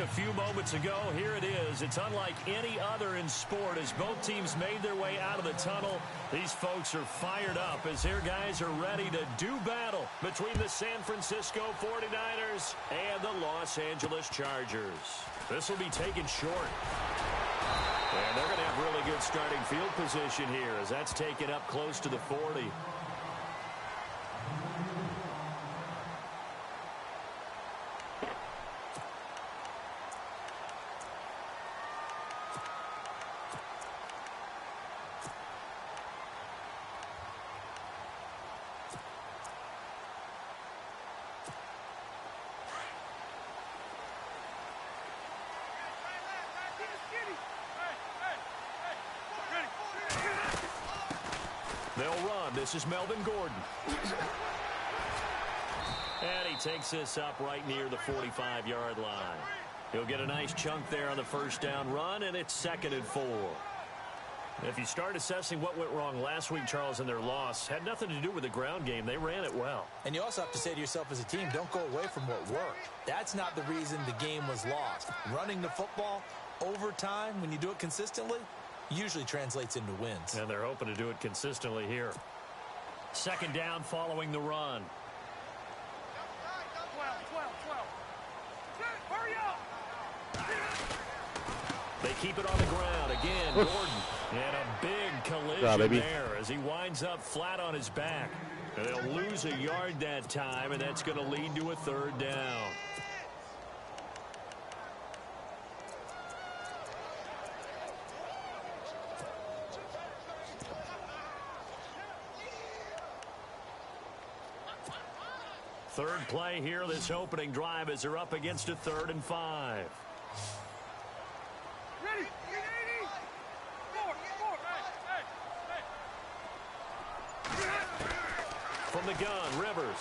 a few moments ago. Here it is. It's unlike any other in sport as both teams made their way out of the tunnel. These folks are fired up as their guys are ready to do battle between the San Francisco 49ers and the Los Angeles Chargers. This will be taken short. And they're going to have really good starting field position here as that's taken up close to the 40. They'll run. This is Melvin Gordon. And he takes this up right near the 45-yard line. He'll get a nice chunk there on the first down run, and it's 2nd and 4. If you start assessing what went wrong last week, Charles, in their loss, had nothing to do with the ground game. They ran it well. And you also have to say to yourself as a team, don't go away from what worked. That's not the reason the game was lost. Running the football over time, when you do it consistently, usually translates into wins. And they're hoping to do it consistently here. 2nd down following the run. 12. Hurry up! They keep it on the ground. Again, Gordon. And a big collision there as he winds up flat on his back. And they'll lose a yard that time, and that's going to lead to a 3rd down. Third play here, this opening drive, as they're up against a 3rd and 5. Ready? From the gun, Rivers.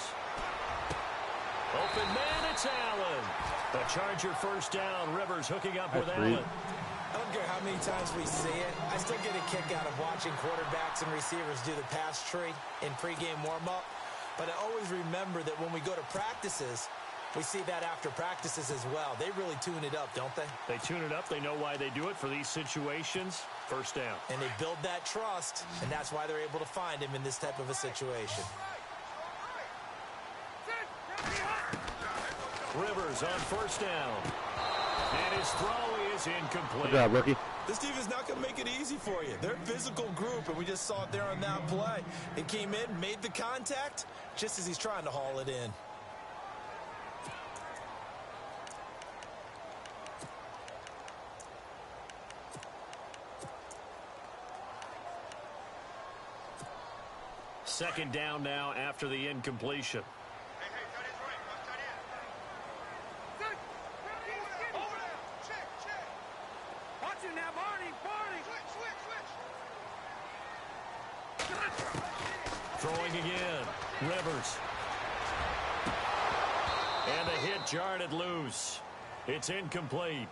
Open man, it's Allen. The Charger first down. Rivers hooking up with Allen. I don't care how many times we see it. I still get a kick out of watching quarterbacks and receivers do the pass tree in pregame warm-up. But I always remember that when we go to practices, we see that after practices as well. They really tune it up, don't they? They tune it up. They know why they do it for these situations. First down. And they build that trust, and that's why they're able to find him in this type of a situation. Rivers on first down. And his throw is incomplete. Good job, rookie. This team is not going to make it easy for you. They're a physical group, and we just saw it there on that play. It came in, made the contact, just as he's trying to haul it in. Second down now after the incompletion. Throwing again. Rivers. And the hit jarred loose. It's incomplete.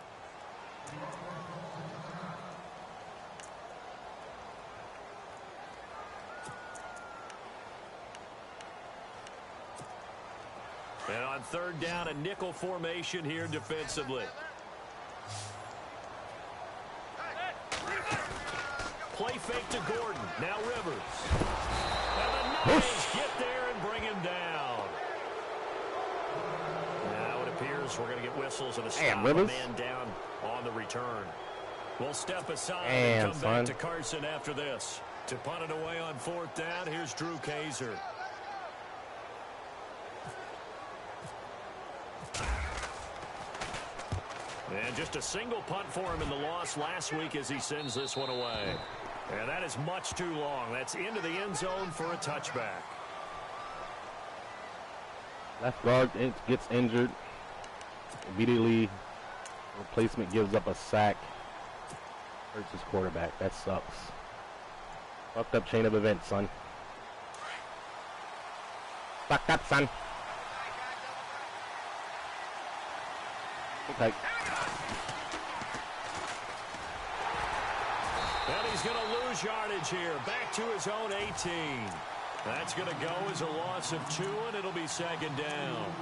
And on 3rd down, a nickel formation here defensively. Play fake to Gordon. Now Rivers. And the Niners get there and bring him down. Now it appears we're going to get whistles and a stop. A man down on the return. We'll step aside and come back to Carson after this. To punt it away on 4th down, here's Drew Kaiser. And just a single punt for him in the loss last week as he sends this one away. And that is much too long. That's into the end zone for a touchback. Left guard gets injured. Immediately, replacement gives up a sack. Hurts his quarterback. That sucks. Fucked up chain of events, son. Fucked up, son. Okay. And he's going to lose yardage here. Back to his own 18. That's going to go as a loss of 2, and it'll be 2nd down.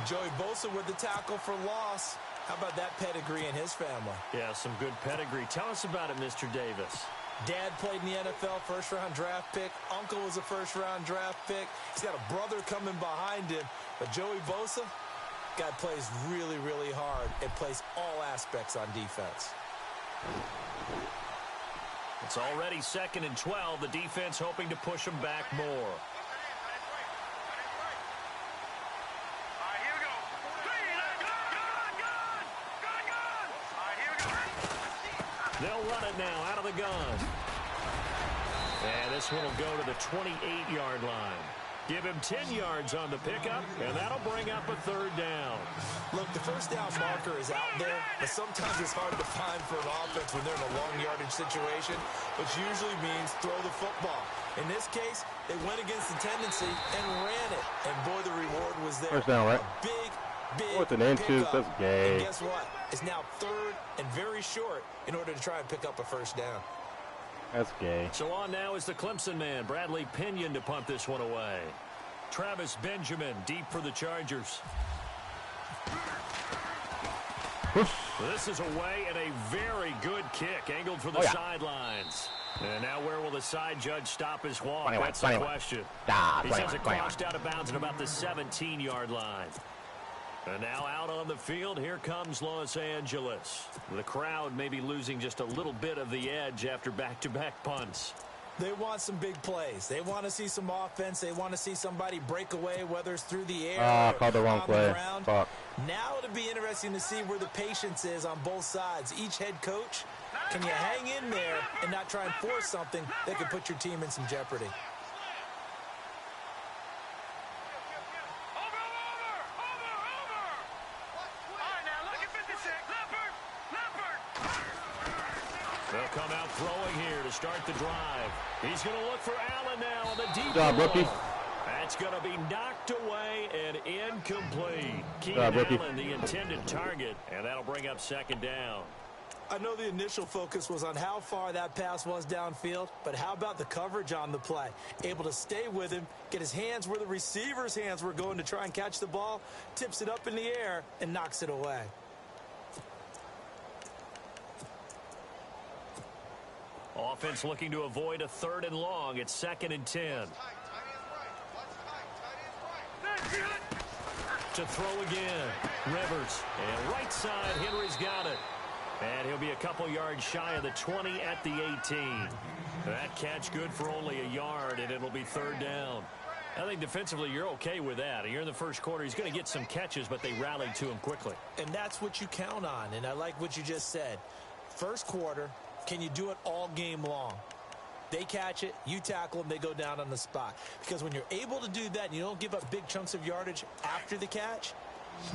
Joey Bosa with the tackle for loss. How about that pedigree in his family? Yeah, some good pedigree. Tell us about it, Mr. Davis. Dad played in the NFL, first-round draft pick. Uncle was a first-round draft pick. He's got a brother coming behind him. But Joey Bosa, guy plays really, really hard and plays all aspects on defense. It's already 2nd and 12. The defense hoping to push them back more. They'll run it now out of the gun. And this one will go to the 28-yard line. Give him 10 yards on the pickup, and that'll bring up a 3rd down. Look, the first down marker is out there, but sometimes it's hard to find for an offense when they're in a long yardage situation, which usually means throw the football. In this case, they went against the tendency and ran it. And boy, the reward was there. First down, right? A big 4th and inches, that's gay. And guess what? It's now 3rd and very short in order to try and pick up a first down. That's gay. So on now is the Clemson man, Bradley Pinion, to punt this one away. Travis Benjamin deep for the Chargers. This is away and a very good kick angled for the sidelines. And now where will the side judge stop his walk? That's the question. He says it crossed out of bounds at about the 17-yard line. And now out on the field, here comes Los Angeles. The crowd may be losing just a little bit of the edge after back-to-back punts. They want some big plays. They want to see some offense. They want to see somebody break away, whether it's through the air or called the wrong play. Fuck. Now it'll be interesting to see where the patience is on both sides. Each head coach, can you hang in there and not try and force something that could put your team in some jeopardy? They'll come out throwing here to start the drive. He's going to look for Allen now on the deep Good job, rookie. That's going to be knocked away and incomplete. Keenan Allen, the intended target, and that'll bring up 2nd down. I know the initial focus was on how far that pass was downfield, but how about the coverage on the play? Able to stay with him, get his hands where the receiver's hands were going to try and catch the ball, tips it up in the air, and knocks it away. Offense looking to avoid a 3rd and long. It's 2nd and 10. To throw again. Rivers. And right side, Henry's got it. And he'll be a couple yards shy of the 20 at the 18. That catch good for only a yard, and it'll be 3rd down. I think defensively you're okay with that. You're in the first quarter. He's going to get some catches, but they rallied to him quickly. And that's what you count on, and I like what you just said. First quarter, can you do it all game long? They catch it, you tackle them, they go down on the spot. Because when you're able to do that and you don't give up big chunks of yardage after the catch,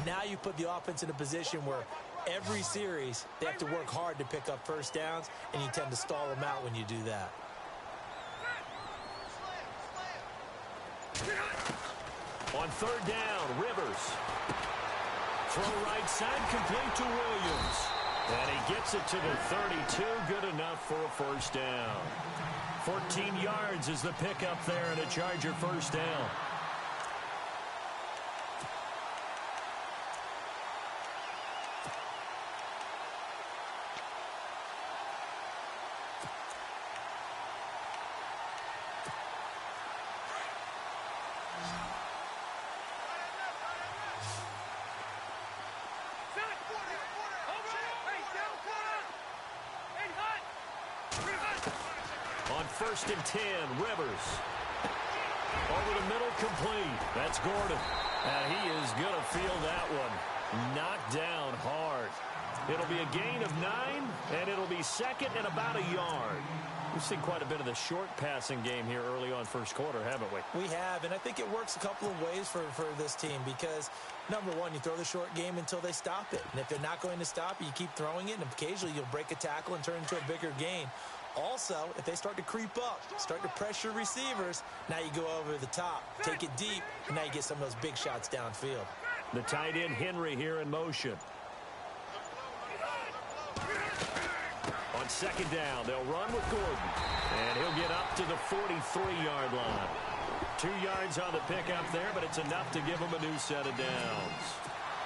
now you put the offense in a position where every series they have to work hard to pick up first downs, and you tend to stall them out when you do that. On 3rd down, Rivers. Throw right side, complete to Williams. And he gets it to the 32, good enough for a first down. 14 yards is the pickup there, and a Charger first down. On 1st and 10, Rivers. Over the middle, complete. That's Gordon. And he is going to feel that one. Knocked down hard. It'll be a gain of 9, and it'll be 2nd and about a yard. We've seen quite a bit of the short passing game here early on first quarter, haven't we? We have, and I think it works a couple of ways for this team because, number one, you throw the short game until they stop it. And if they're not going to stop it, you keep throwing it, and occasionally you'll break a tackle and turn into a bigger gain. Also, if they start to creep up, start to pressure receivers, now you go over the top, take it deep, and now you get some of those big shots downfield. The tight end, Henry, here in motion. On 2nd down, they'll run with Gordon. And he'll get up to the 43-yard line. 2 yards on the pickup there, but it's enough to give him a new set of downs.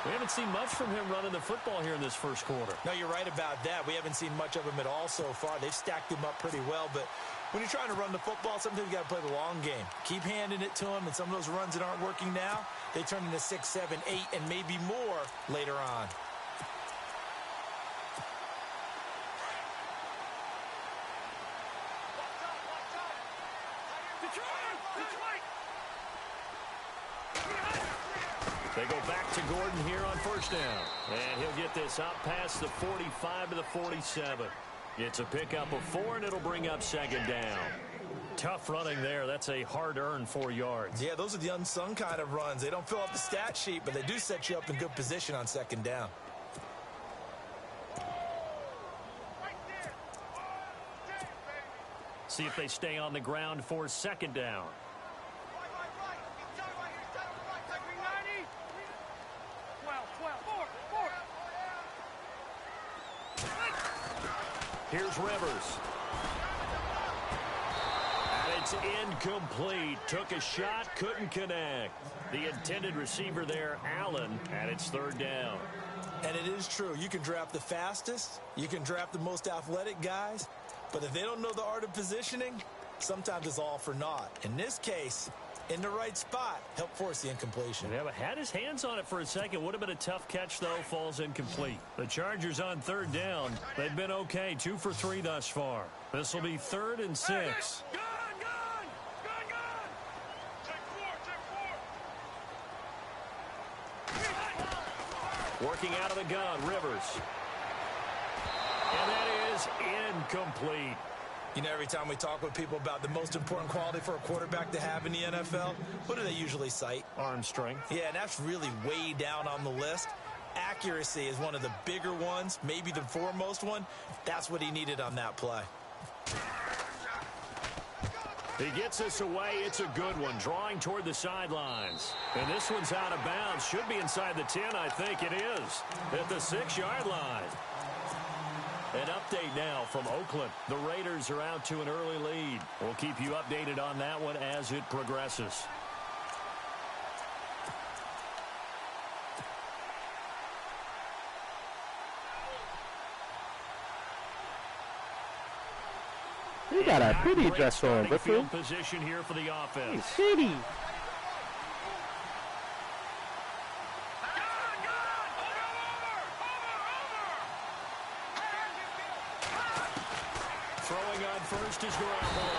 We haven't seen much from him running the football here in this first quarter. No, you're right about that. We haven't seen much of him at all so far. They've stacked him up pretty well, but when you're trying to run the football, sometimes you got to play the long game. Keep handing it to him, and some of those runs that aren't working now, they turn into 6, 7, 8, and maybe more later on. They go back to Gordon here on first down. And he'll get this up past the 45 to the 47. It's a pickup of 4, and it'll bring up second down. Tough running there. That's a hard-earned 4 yards. Yeah, those are the unsung kind of runs. They don't fill up the stat sheet, but they do set you up in good position on second down. See if they stay on the ground for second down. Here's Rivers. And it's incomplete. Took a shot, couldn't connect. The intended receiver there, Allen, and it's third down. And it is true. You can draft the fastest. You can draft the most athletic guys. But if they don't know the art of positioning, sometimes it's all for naught. In this case, in the right spot, help force the incompletion. Yeah, but had his hands on it for a second. Would have been a tough catch, though. Falls incomplete. The Chargers on third down. They've been okay. 2 for 3 thus far. This will be 3rd and 6. Working out of the gun, Rivers. And that is incomplete. You know, every time we talk with people about the most important quality for a quarterback to have in the NFL, what do they usually cite? Arm strength. Yeah, and that's really way down on the list. Accuracy is one of the bigger ones, maybe the foremost one. That's what he needed on that play. He gets this away. It's a good one. Drawing toward the sidelines. And this one's out of bounds. Should be inside the 10, I think it is. At the 6-yard line. An update now from Oakland. The Raiders are out to an early lead. We'll keep you updated on that one as it progresses. You got a pretty dress on, but field position here for the offense. City. Throwing on first is Garoppolo.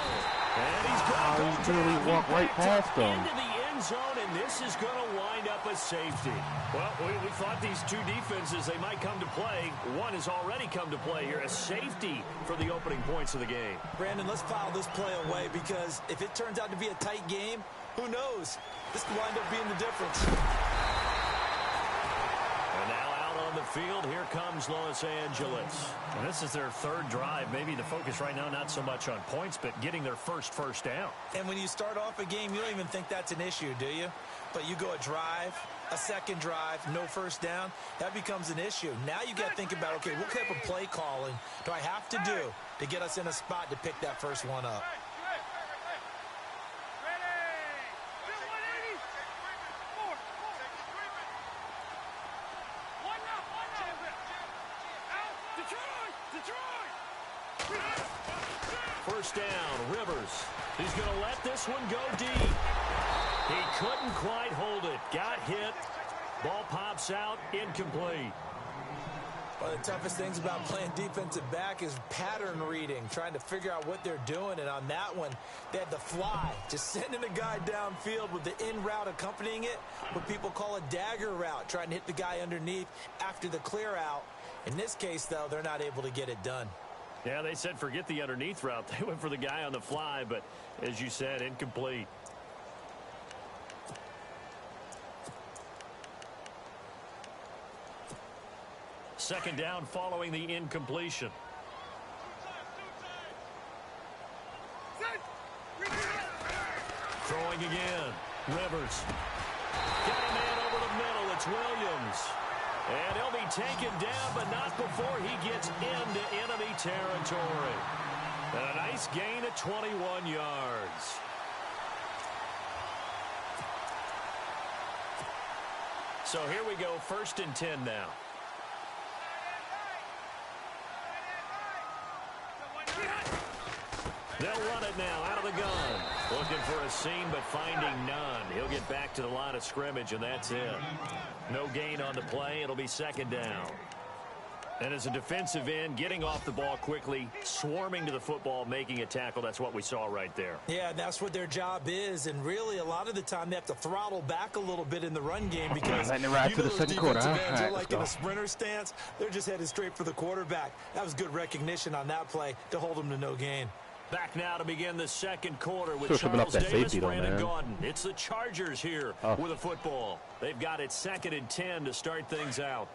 And he's going to really walk right past him. Into the end zone, and this is going to wind up a safety. Well, we thought these two defenses, they might come to play. One has already come to play here. A safety for the opening points of the game. Brandon, let's file this play away because if it turns out to be a tight game, who knows? This could wind up being the difference. And now out on the field, here comes Los Angeles. And this is their 3rd drive. Maybe the focus right now not so much on points, but getting their first down. And when you start off a game, you don't even think that's an issue, do you? But you go a drive, a second drive, no first down, that becomes an issue. Now you got to think about, okay, what type of play calling do I have to do to get us in a spot to pick that first one up? First down, Rivers. He's going to let this one go deep. He couldn't quite hold it. Got hit. Ball pops out, incomplete. One of the toughest things about playing defensive back is pattern reading, trying to figure out what they're doing. And on that one, they had the fly, just sending a guy downfield with the in route accompanying it, what people call a dagger route, trying to hit the guy underneath after the clear out. In this case, though, they're not able to get it done. Yeah, they said forget the underneath route. They went for the guy on the fly, but as you said, incomplete. Second down following the incompletion. Throwing again. Rivers. Got a man over the middle. It's Williams. And he'll be taken down, but not before he gets into enemy territory. And a nice gain of 21 yards. So here we go, 1st and 10 now. They'll run it now out of the gun. Looking for a seam, but finding none. He'll get back to the line of scrimmage, and that's it. No gain on the play. It'll be 2nd down. And as a defensive end, getting off the ball quickly, swarming to the football, making a tackle, that's what we saw right there. Yeah, that's what their job is. And really, a lot of the time, they have to throttle back a little bit in the run game because letting it ride to the second quarter. Ends are like in a sprinter stance. They're just headed straight for the quarterback. That was good recognition on that play to hold them to no gain. Back now to begin the 2nd quarter with Charles Charles Davis, safety, Brandon Gaudin. It's the Chargers here with a football. They've got it 2nd and 10 to start things out.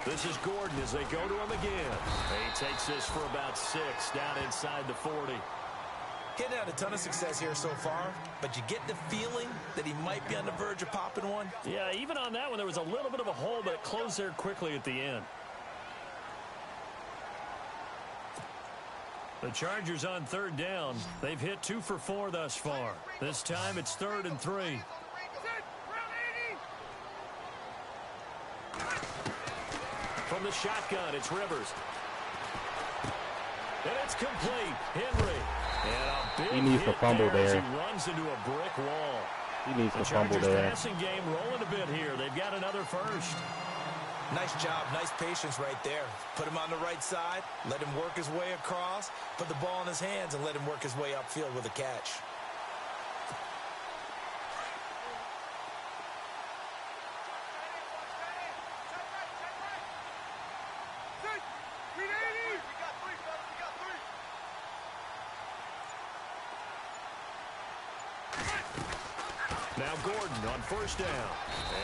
This is Gordon as they go to him again. He takes this for about 6 down inside the 40. Getting had a ton of success here so far, but you get the feeling that he might be on the verge of popping one. Yeah, even on that one, there was a little bit of a hole, but it closed there quickly at the end. The Chargers on 3rd down. They've hit 2 for 4 thus far. This time it's 3rd and 3. From the shotgun, it's Rivers. And it's complete. Henry. And a big he needs to fumble there. He runs into a brick wall. He needs to fumble Chargers there. Passing game rolling a bit here. They've got another first. Nice job. Nice patience right there. Put him on the right side. Let him work his way across. Put the ball in his hands and let him work his way upfield with a catch. Now Gordon on 1st down.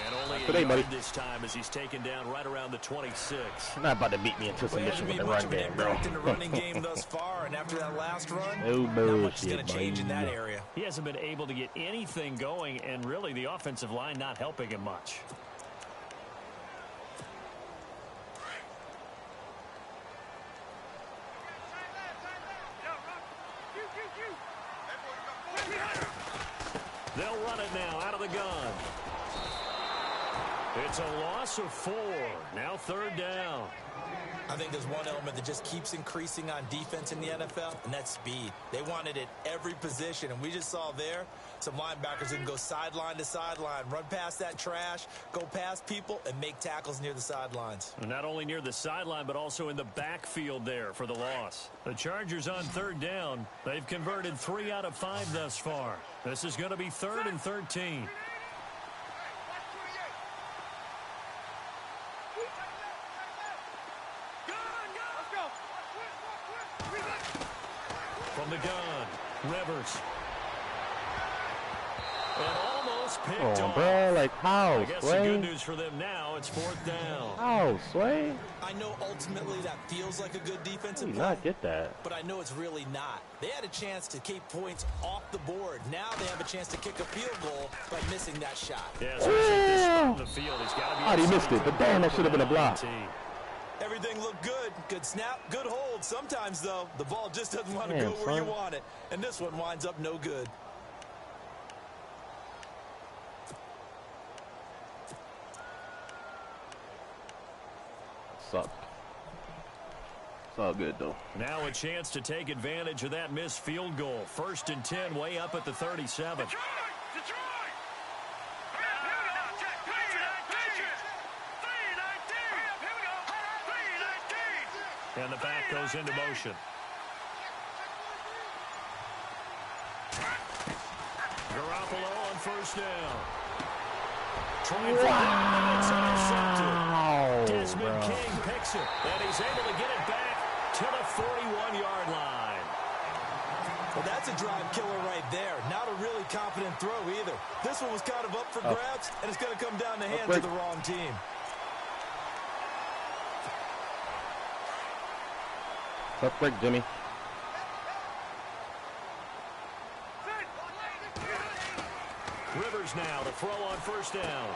And only Today, a buddy. yard this time as he's taken down right around the 26. You're not about to beat me into submission with the run game, bro. In the running game thus far, and after that last run, No not much is going bullshit, to change in boy. that area. He hasn't been able to get anything going, and really the offensive line not helping him much. They'll run it now out of the gun. It's a loss of 4. Now 3rd down. I think there's one element that just keeps increasing on defense in the NFL, and that's speed. They want it at every position, and we just saw there some linebackers who can go sideline to sideline, run past that trash, go past people, and make tackles near the sidelines. Not only near the sideline, but also in the backfield there for the loss. The Chargers on 3rd down. They've converted 3 out of 5 thus far. This is going to be 3rd and 13. From the gun, Rivers. And almost picked off. Bro, like how, I guess the good news for them now, it's 4th down. How, Sway? I know ultimately that feels like a good defensive I play, not get that. but I know it's really not. They had a chance to keep points off the board. Now they have a chance to kick a field goal by missing that shot. Yeah, so this spot on the field, he's got to be. Oh, he missed it, but damn, that should have been a block. Everything looked good. Good snap, good hold. Sometimes, though, the ball just doesn't want to Damn, go where you son. want it. And this one winds up no good. Sucked. It's all good, though. Now a chance to take advantage of that missed field goal. 1st and 10, way up at the 37. And the back goes into motion. Garoppolo on 1st down. Trying for and it's intercepted. Desmond King picks it, and he's able to get it back to the 41-yard line. Well, that's a drive killer right there. Not a really confident throw either. This one was kind of up for grabs, and it's going to come down the hands of the wrong team. Tough break, Jimmy. Rivers now to throw on 1st down.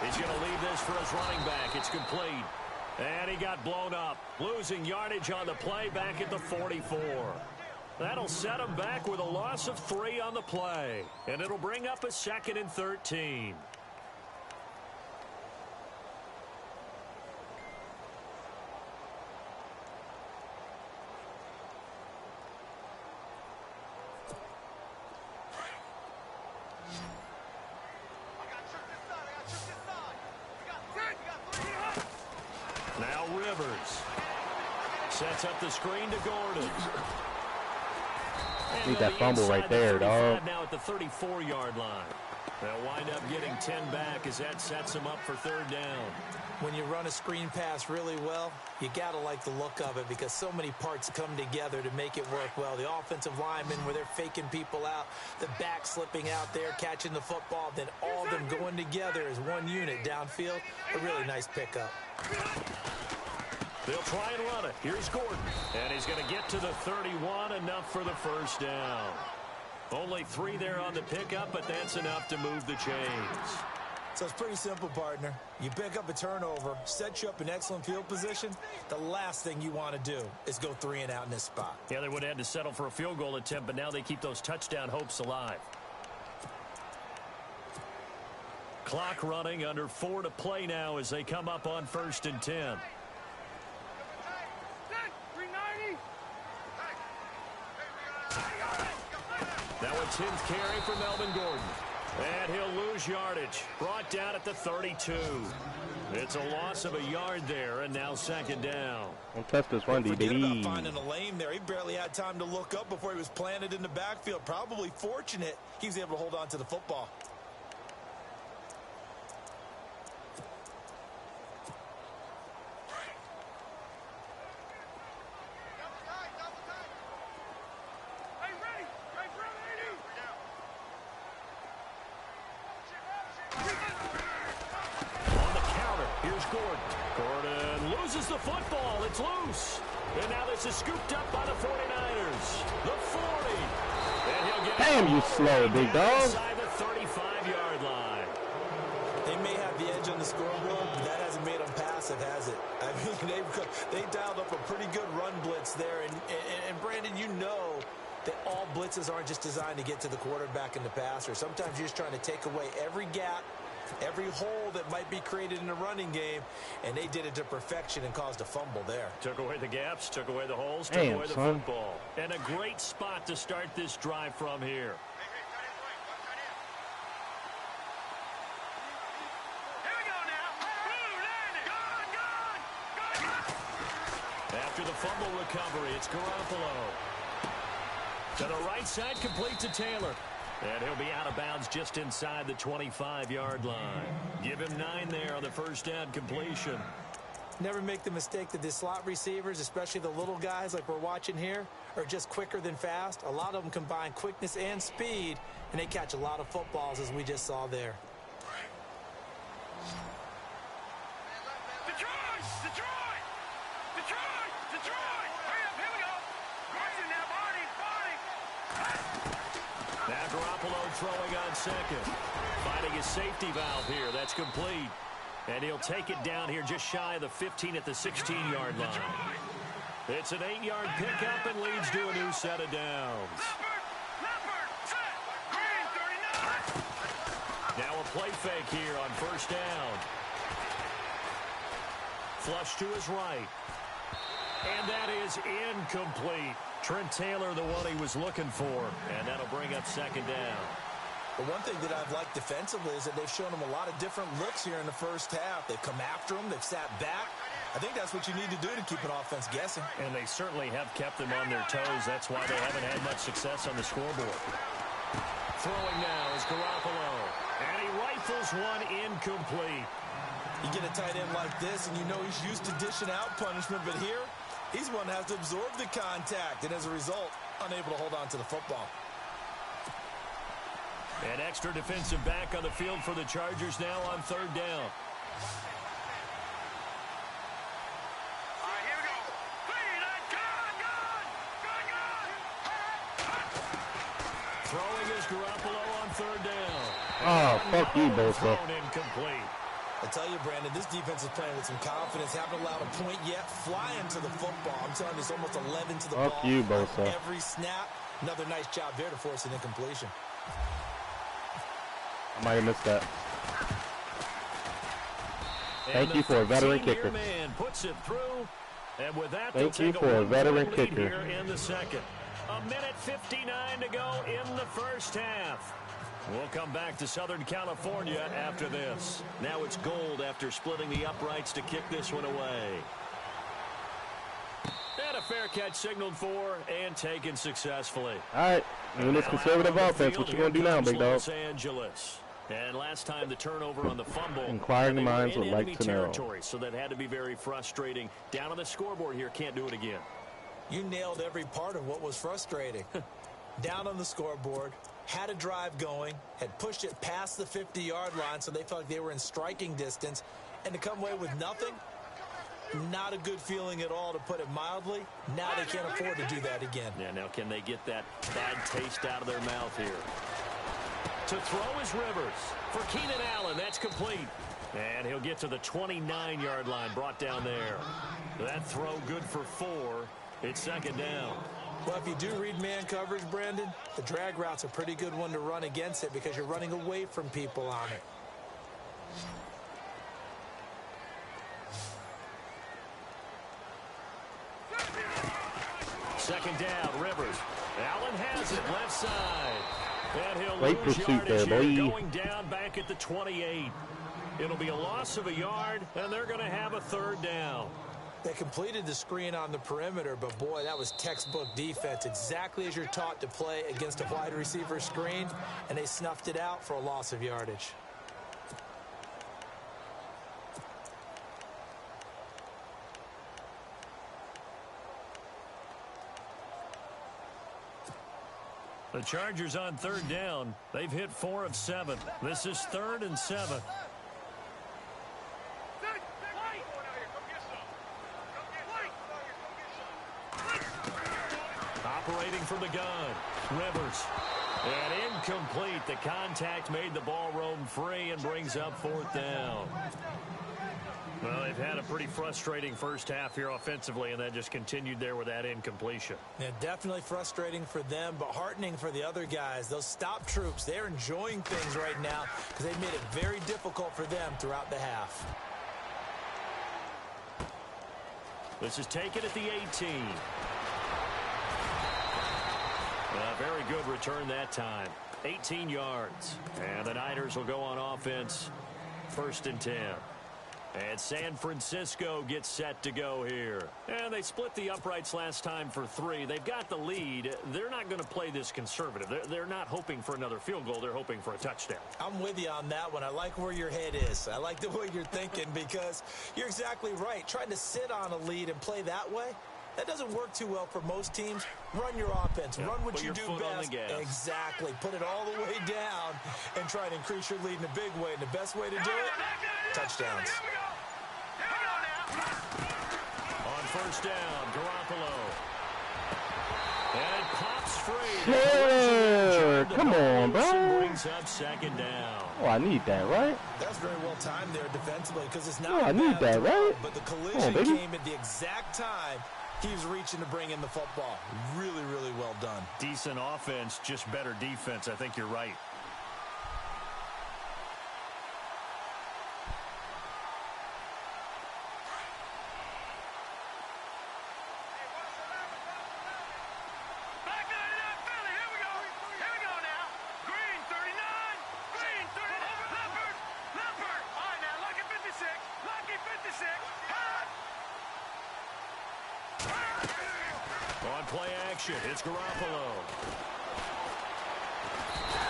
He's going to leave this for his running back. It's complete. And he got blown up. Losing yardage on the play back at the 44. That'll set them back with a loss of 3 on the play. And it'll bring up a 2nd and 13. Now Rivers sets up the screen to Gordon. Need that fumble right there, dog. Now at the 34-yard line. They'll wind up getting 10 back as that sets them up for 3rd down. When you run a screen pass really well, you got to like the look of it because so many parts come together to make it work well. The offensive linemen where they're faking people out, the back slipping out there, catching the football, then all of them going together as one unit downfield. A really nice pickup. They'll try and run it. Here's Gordon. And he's going to get to the 31, enough for the 1st down. Only 3 there on the pickup, but that's enough to move the chains. So it's pretty simple, partner. You pick up a turnover, set you up in excellent field position. The last thing you want to do is go 3 and out in this spot. Yeah, they would have had to settle for a field goal attempt, but now they keep those touchdown hopes alive. Clock running, under 4 to play now as they come up on 1st and 10. Now a 10th carry for Melvin Gordon. And he'll lose yardage. Brought down at the 32. It's a loss of a yard there, and now 2nd down. Don't test this run, Forget baby. about finding a lane there. He barely had time to look up before he was planted in the backfield. Probably fortunate he was able to hold on to the football. The football, it's loose. And now this is scooped up by the 49ers. The 40. And he'll get Damn, you slow, big dog. Inside the 35-yard line. They may have the edge on the scoreboard, but that hasn't made them passive, has it? I mean, they dialed up a pretty good run blitz there. And Brandon, you know that all blitzes aren't just designed to get to the quarterback and the passer. Sometimes you're just trying to take away every gap, every hole that might be created in the running game, and they did it to perfection and caused a fumble there. Took away the gaps, took away the holes, took Damn, away the son. football. And a great spot to start this drive from here. After the fumble recovery, it's Garoppolo. To the right side, complete to Taylor. And he'll be out of bounds just inside the 25-yard line. Give him 9 there on the 1st down completion. Never make the mistake that the slot receivers, especially the little guys like we're watching here, are just quicker than fast. A lot of them combine quickness and speed, and they catch a lot of footballs, as we just saw there. Now Garoppolo throwing on 2nd. Finding his safety valve here. That's complete. And he'll take it down here just shy of the 15 at the 16-yard line. It's an 8-yard pickup and leads to a new set of downs. Now a play fake here on 1st down. Flush to his right. And that is incomplete. Trent Taylor, the one he was looking for. And that'll bring up 2nd down. But one thing that I've liked defensively is that they've shown him a lot of different looks here in the 1st half. They've come after him. They've sat back. I think that's what you need to do to keep an offense guessing. And they certainly have kept them on their toes. That's why they haven't had much success on the scoreboard. Throwing now is Garoppolo. And he rifles one incomplete. You get a tight end like this, and you know he's used to dishing out punishment. But here, he's one that has to absorb the contact. And as a result, unable to hold on to the football. An extra defensive back on the field for the Chargers now on 3rd down. Throwing is Garoppolo on 3rd down. Oh, fuck you, Bosa. Thrown incomplete. I tell you, Brandon, this defense is playing with some confidence. Haven't allowed a point yet. Flying to the football. I'm telling you, it's almost 11 to the ball. Fuck you, Bosa. Every snap. Another nice job there to force an incompletion. I might have missed that. Thank you for a veteran kicker. Man puts it through, and with that, Thank you for a veteran kicker. Here in the second. 1:59 to go in the first half. We'll come back to Southern California after this. Now it's Gold after splitting the uprights to kick this one away. And a fair catch signaled for and taken successfully. All right, in this conservative offense, what you going to do now, big dog? Los Angeles. And last time the turnover on the fumble. Inquiring minds would like to know. So that had to be very frustrating. Down on the scoreboard here, can't do it again. You nailed every part of what was frustrating. Down on the scoreboard, had a drive going, had pushed it past the 50-yard line so they felt like they were in striking distance, and to come away with nothing, not a good feeling at all, to put it mildly. Now they can't afford to do that again. Yeah, now can they get that bad taste out of their mouth here? To throw is Rivers. For Keenan Allen, that's complete. And he'll get to the 29-yard line, brought down there. That throw good for 4. It's second down. Well, if you do read man coverage, Brandon, the drag route's a pretty good one to run against it because you're running away from people on it. Second down, Rivers. Allen has it, left side. And he'll Great lose pursuit yardage there, here, boy. going down back at the 28. It'll be a loss of a yard, and they're going to have a third down. They completed the screen on the perimeter, but boy, that was textbook defense, exactly as you're taught to play against a wide receiver screen, and they snuffed it out for a loss of yardage. The Chargers on third down. They've hit 4 of 7. This is 3rd and 7. Operating from the gun, Rivers. And incomplete. The contact made the ball roam free and brings up 4th down. Well, they've had a pretty frustrating first half here offensively, and that just continued there with that incompletion. Yeah, definitely frustrating for them, but heartening for the other guys. Those stop troops, they're enjoying things right now because they've made it very difficult for them throughout the half. This is taken at the 18. A very good return that time. 18 yards. And the Niners will go on offense. 1st and 10. And San Francisco gets set to go here. And they split the uprights last time for 3. They've got the lead. They're not going to play this conservative. They're not hoping for another field goal. They're hoping for a touchdown. I'm with you on that one. I like where your head is. I like the way you're thinking because you're exactly right. Trying to sit on a lead and play that way, that doesn't work too well for most teams. Run your offense. Yeah, run what you do foot on best. the gas. Exactly. Put it all the way down and try to increase your lead in a big way. And the best way to do it, touchdowns. On first down, Garoppolo. And it pops free. Yeah, come on, bro. Brings up second down. Oh, I need that, right? That's very well timed there defensively because it's not Oh, I need that, right? but the Come on, collision baby. came at the exact time he was reaching to bring in the football. Really, really well done. Decent offense, just better defense. I think you're right. On play action, it's Garoppolo.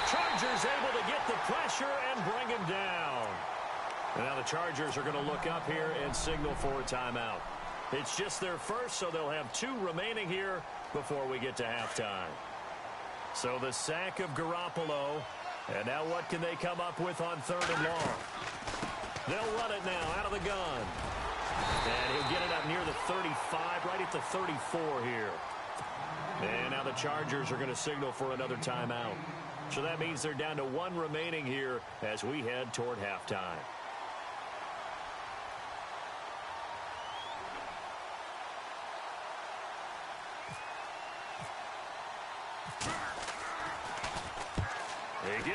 Chargers able to get the pressure and bring him down. And now the Chargers are going to look up here and signal for a timeout. It's just their first, so they'll have 2 remaining here before we get to halftime. So the sack of Garoppolo. And now what can they come up with on 3rd and long? They'll run it now out of the gun. And he'll get it up near the 35, right at the 34 here. And now the Chargers are going to signal for another timeout. So that means they're down to 1 remaining here as we head toward halftime.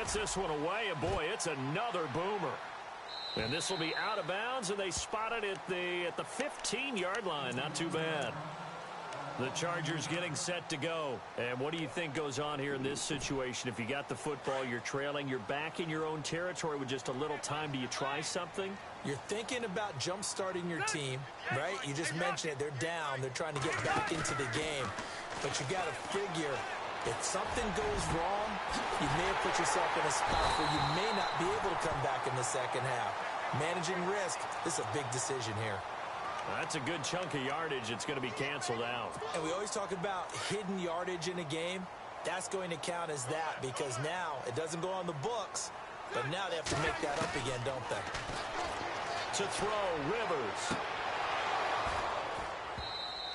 Gets this one away, and boy, it's another boomer. And this will be out of bounds, and they spot it at the 15-yard line. Not too bad. The Chargers getting set to go. And what do you think goes on here in this situation? If you got the football, you're trailing, you're back in your own territory with just a little time. Do you try something? You're thinking about jump-starting your team, right? You just mentioned it. They're down. They're trying to get back into the game. But you got to figure, if something goes wrong, you may have put yourself in a spot where you may not be able to come back in the second half. Managing risk, this is a big decision here. That's a good chunk of yardage. It's going to be canceled out. And we always talk about hidden yardage in a game. That's going to count as that because now it doesn't go on the books, but now they have to make that up again, don't they? To throw, Rivers.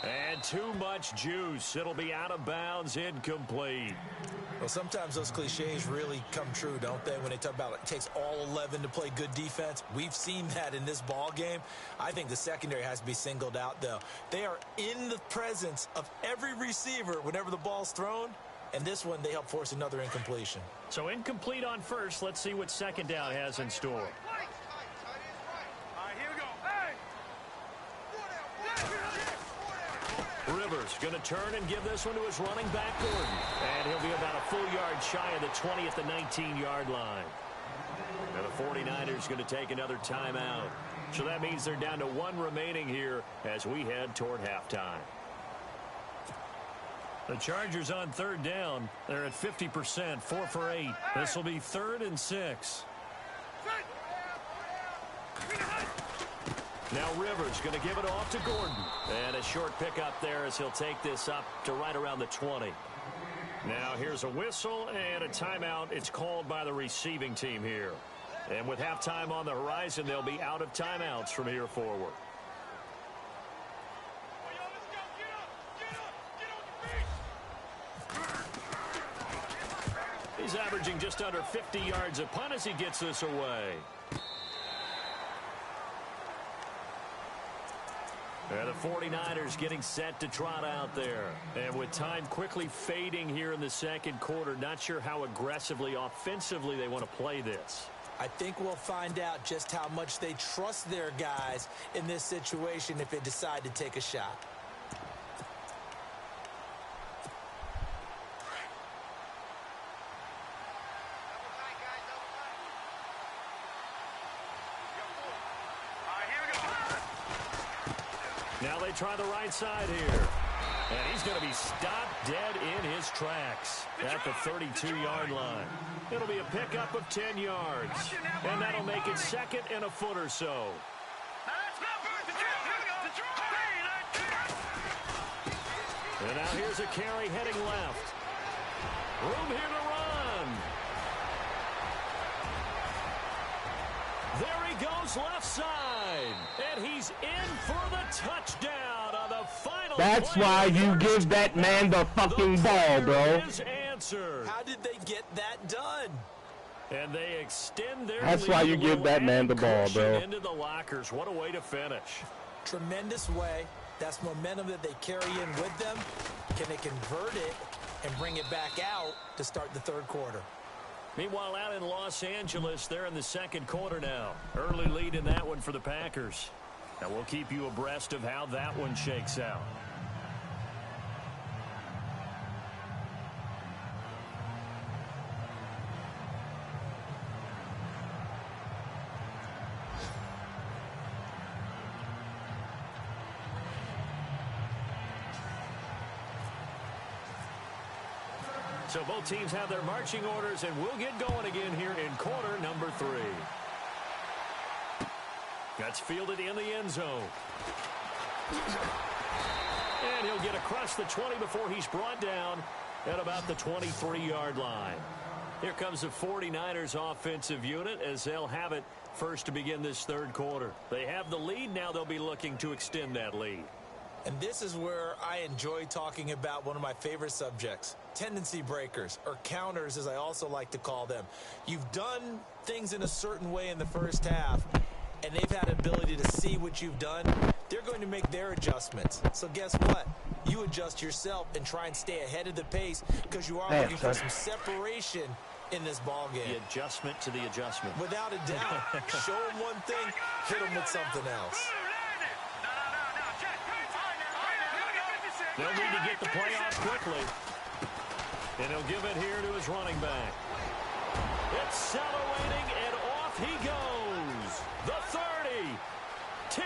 And too much juice. It'll be out of bounds, incomplete. Well, sometimes those cliches really come true, don't they? When they talk about it takes all 11 to play good defense. We've seen that in this ball game. I think the secondary has to be singled out, though. They are in the presence of every receiver whenever the ball's thrown. And this one, they help force another incompletion. So incomplete on first. Let's see what second down has in store. All right, here we go. Hey! Rivers going to turn and give this one to his running back, Gordon. And he'll be about a full yard shy of the 20 at the 19-yard line. And the 49ers going to take another timeout. So that means they're down to one remaining here as we head toward halftime. The Chargers on third down. They're at 50%, 4 for 8. This will be 3rd and 6. Now Rivers going to give it off to Gordon. And a short pickup there as he'll take this up to right around the 20. Now here's a whistle and a timeout. It's called by the receiving team here. And with halftime on the horizon, they'll be out of timeouts from here forward. He's averaging just under 50 yards a punt as he gets this away. And the 49ers getting set to trot out there. And with time quickly fading here in the second quarter, not sure how aggressively, offensively they want to play this. I think we'll find out just how much they trust their guys in this situation if they decide to take a shot. Now they try the right side here. And he's going to be stopped dead in his tracks at the 32-yard line. It'll be a pickup of 10 yards. And that'll make it 2nd and a foot or so. And now here's a carry heading left. Room here to run. There he goes left side. And he's in for the touchdown on the final. That's why you give that man the fucking ball, bro. How did they get that done? And they extend their That's why you give that man the ball, bro. Into the lockers. What a way to finish. Tremendous way. That's momentum that they carry in with them. Can they convert it and bring it back out to start the third quarter? Meanwhile, out in Los Angeles, they're in the second quarter now. Early lead in that one for the Packers. And we'll keep you abreast of how that one shakes out. So both teams have their marching orders, and we'll get going again here in quarter number 3. That's fielded in the end zone. And he'll get across the 20 before he's brought down at about the 23-yard line. Here comes the 49ers offensive unit as they'll have it first to begin this third quarter. They have the lead. Now they'll be looking to extend that lead. And this is where I enjoy talking about one of my favorite subjects, tendency breakers, or counters as I also like to call them. You've done things in a certain way in the first half, and they've had an ability to see what you've done. They're going to make their adjustments. So guess what? You adjust yourself and try and stay ahead of the pace because you are looking for some separation in this ball game. The adjustment to the adjustment. Without a doubt. Show them one thing, hit them with something else. They'll need to get the play off quickly. And he'll give it here to his running back. Accelerating, and off he goes. The 30. 10.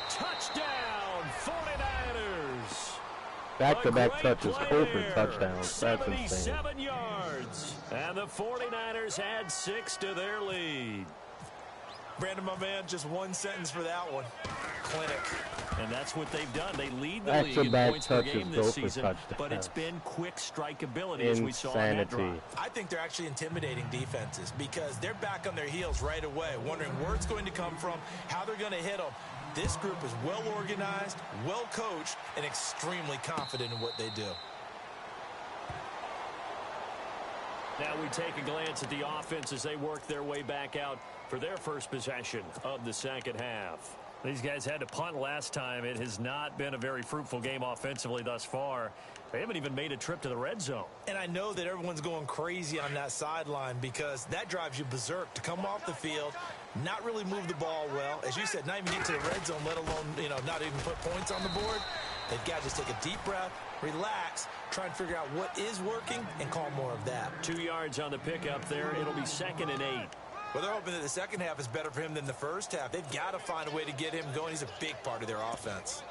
Touchdown, 49ers. Back-to-back touches, Colford touchdowns. That's insane. 77 yards. And the 49ers add 6 to their lead. Brandon, my man, just one sentence for that one. Clinic. And that's what they've done. They lead the league in points per game this season, but it's been quick strikeability as we saw in that drive. I think they're actually intimidating defenses because they're back on their heels right away, wondering where it's going to come from, how they're going to hit them. This group is well organized, well coached, and extremely confident in what they do. Now we take a glance at the offense as they work their way back out for their first possession of the second half. These guys had to punt last time. It has not been a very fruitful game offensively thus far. They haven't even made a trip to the red zone. And I know that everyone's going crazy on that sideline because that drives you berserk to come off the field, not really move the ball well. As you said, not even get to the red zone, let alone, not even put points on the board. They've got to just take a deep breath, relax, try and figure out what is working, and call more of that. 2 yards on the pickup there. It'll be 2nd and 8. Well, they're hoping that the second half is better for him than the first half. They've got to find a way to get him going. He's a big part of their offense.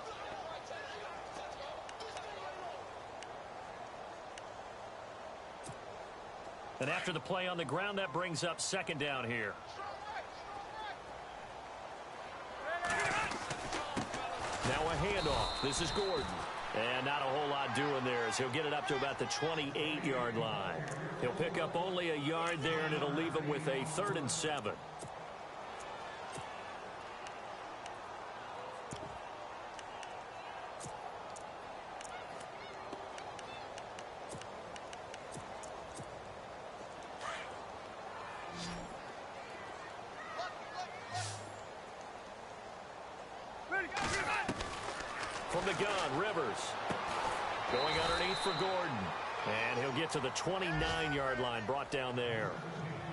And after the play on the ground, that brings up 2nd down here. Now a handoff. This is Gordon. And not a whole lot doing there as he'll get it up to about the 28-yard line. He'll pick up only a yard there, and it'll leave him with a 3rd and 7. From the gun, Rivers. Going underneath for Gordon. And he'll get to the 29-yard line, brought down there.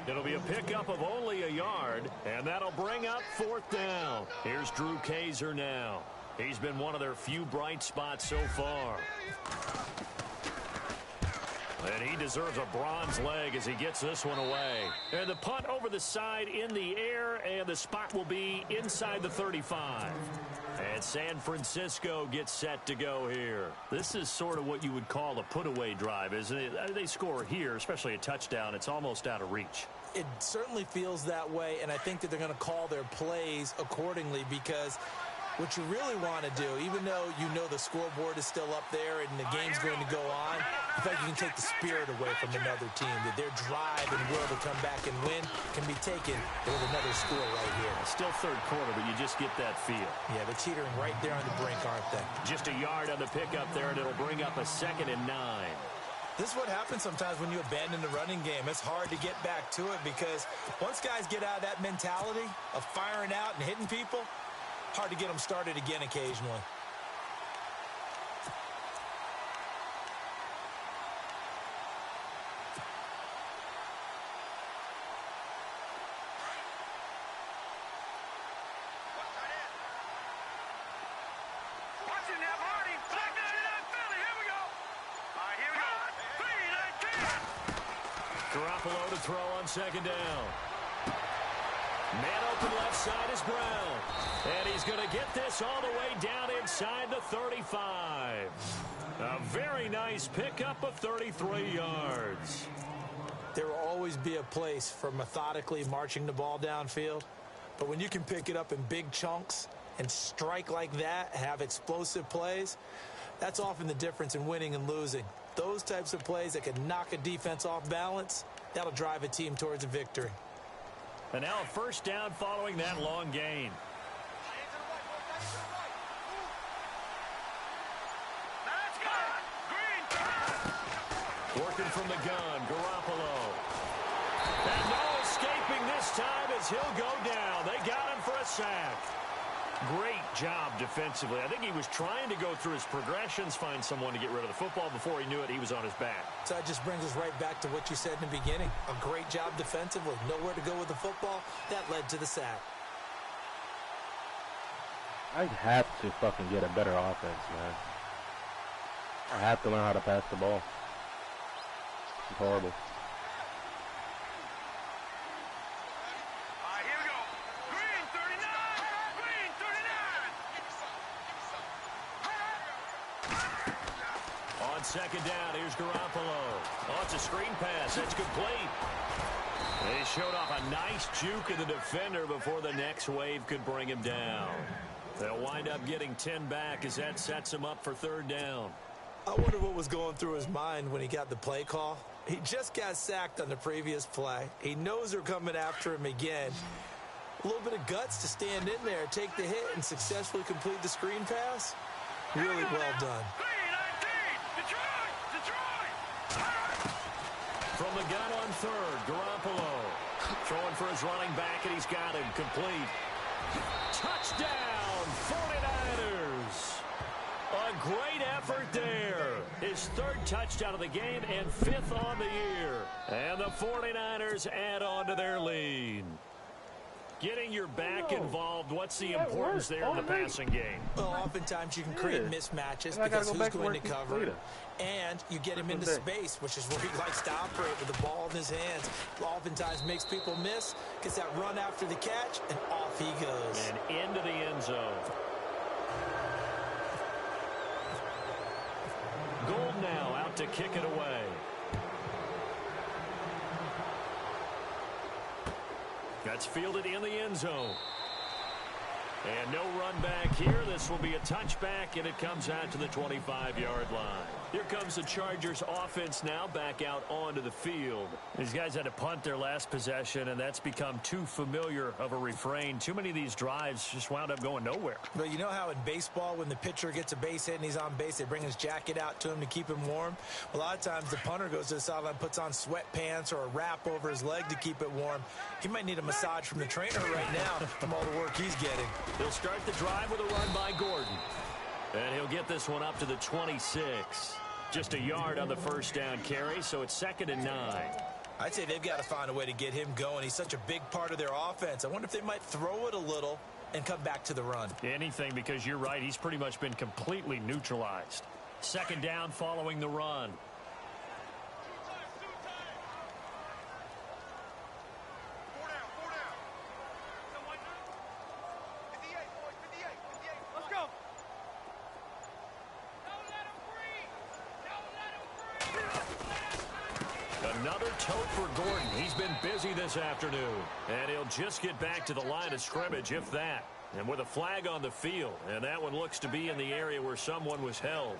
It'll be a pickup of only a yard, and that'll bring up 4th down. Here's Drew Kaiser now. He's been one of their few bright spots so far. And he deserves a bronze leg as he gets this one away. And the punt over the side in the air, and the spot will be inside the 35. And San Francisco gets set to go here. This is sort of what you would call a put-away drive, isn't it? They score here, especially a touchdown. It's almost out of reach. It certainly feels that way, and I think that they're going to call their plays accordingly because what you really want to do, even though you know the scoreboard is still up there and the game's going to go on, in fact, you can take the spirit away from another team, that their drive and will to come back and win can be taken with another score right here. Still 3rd quarter, but you just get that feel. Yeah, they're teetering right there on the brink, aren't they? Just a yard on the pickup there, and it'll bring up a 2nd and 9. This is what happens sometimes when you abandon the running game. It's hard to get back to it because once guys get out of that mentality of firing out and hitting people, hard to get them started again occasionally. Garoppolo to throw on 2nd down. Man open left side is Brown. And he's going to get this all the way down inside the 35. A very nice pickup of 33 yards. There will always be a place for methodically marching the ball downfield. But when you can pick it up in big chunks and strike like that, have explosive plays, that's often the difference in winning and losing. Those types of plays that can knock a defense off balance, that'll drive a team towards a victory. And now a 1st down following that long gain. Working from the gun, Garoppolo. And no escaping this time as he'll go down. They got him for a sack. Great job defensively. I think he was trying to go through his progressions, find someone to get rid of the football. Before he knew it, he was on his back. So that just brings us right back to what you said in the beginning. A great job defensively. Nowhere to go with the football. That led to the sack. I have to fucking get a better offense, man. I have to learn how to pass the ball. It's horrible. On second down, here's Garoppolo. Oh, it's a screen pass. That's complete. They showed off a nice juke of the defender before the next wave could bring him down. They'll wind up getting 10 back as that sets him up for third down. I wonder what was going through his mind when he got the play call. He just got sacked on the previous play. He knows they're coming after him again. A little bit of guts to stand in there, take the hit, and successfully complete the screen pass. Really well done. From the gun on third, Garoppolo throwing for his running back, and he's got him complete. Touchdown, 49ers. A great effort there. His third touchdown of the game and fifth on the year. And the 49ers add on to their lead. Getting your back involved, what's the importance there in the passing game? Well, oftentimes you can create mismatches because who's going to cover it. And you get him into space, which is where he likes to operate with the ball in his hands. Oftentimes makes people miss, gets that run after the catch, and off he goes. And into the end zone. Gold now out to kick it away. That's fielded in the end zone. And no run back here. This will be a touchback, and it comes out to the 25-yard line. Here comes the Chargers offense now back out onto the field. These guys had to punt their last possession, and that's become too familiar of a refrain. Too many of these drives just wound up going nowhere. But you know how in baseball, when the pitcher gets a base hit and he's on base, they bring his jacket out to him to keep him warm? A lot of times the punter goes to the sideline, puts on sweatpants or a wrap over his leg to keep it warm. He might need a massage from the trainer right now from all the work he's getting. He'll start the drive with a run by Gordon. And he'll get this one up to the 26. Just a yard on the first down carry, so it's 2nd and 9. I'd say they've got to find a way to get him going. He's such a big part of their offense. I wonder if they might throw it a little and come back to the run. Anything, because you're right. He's pretty much been completely neutralized. 2nd down following the run. Another tote for Gordon. He's been busy this afternoon. And he'll just get back to the line of scrimmage, if that. And with a flag on the field. And that one looks to be in the area where someone was held.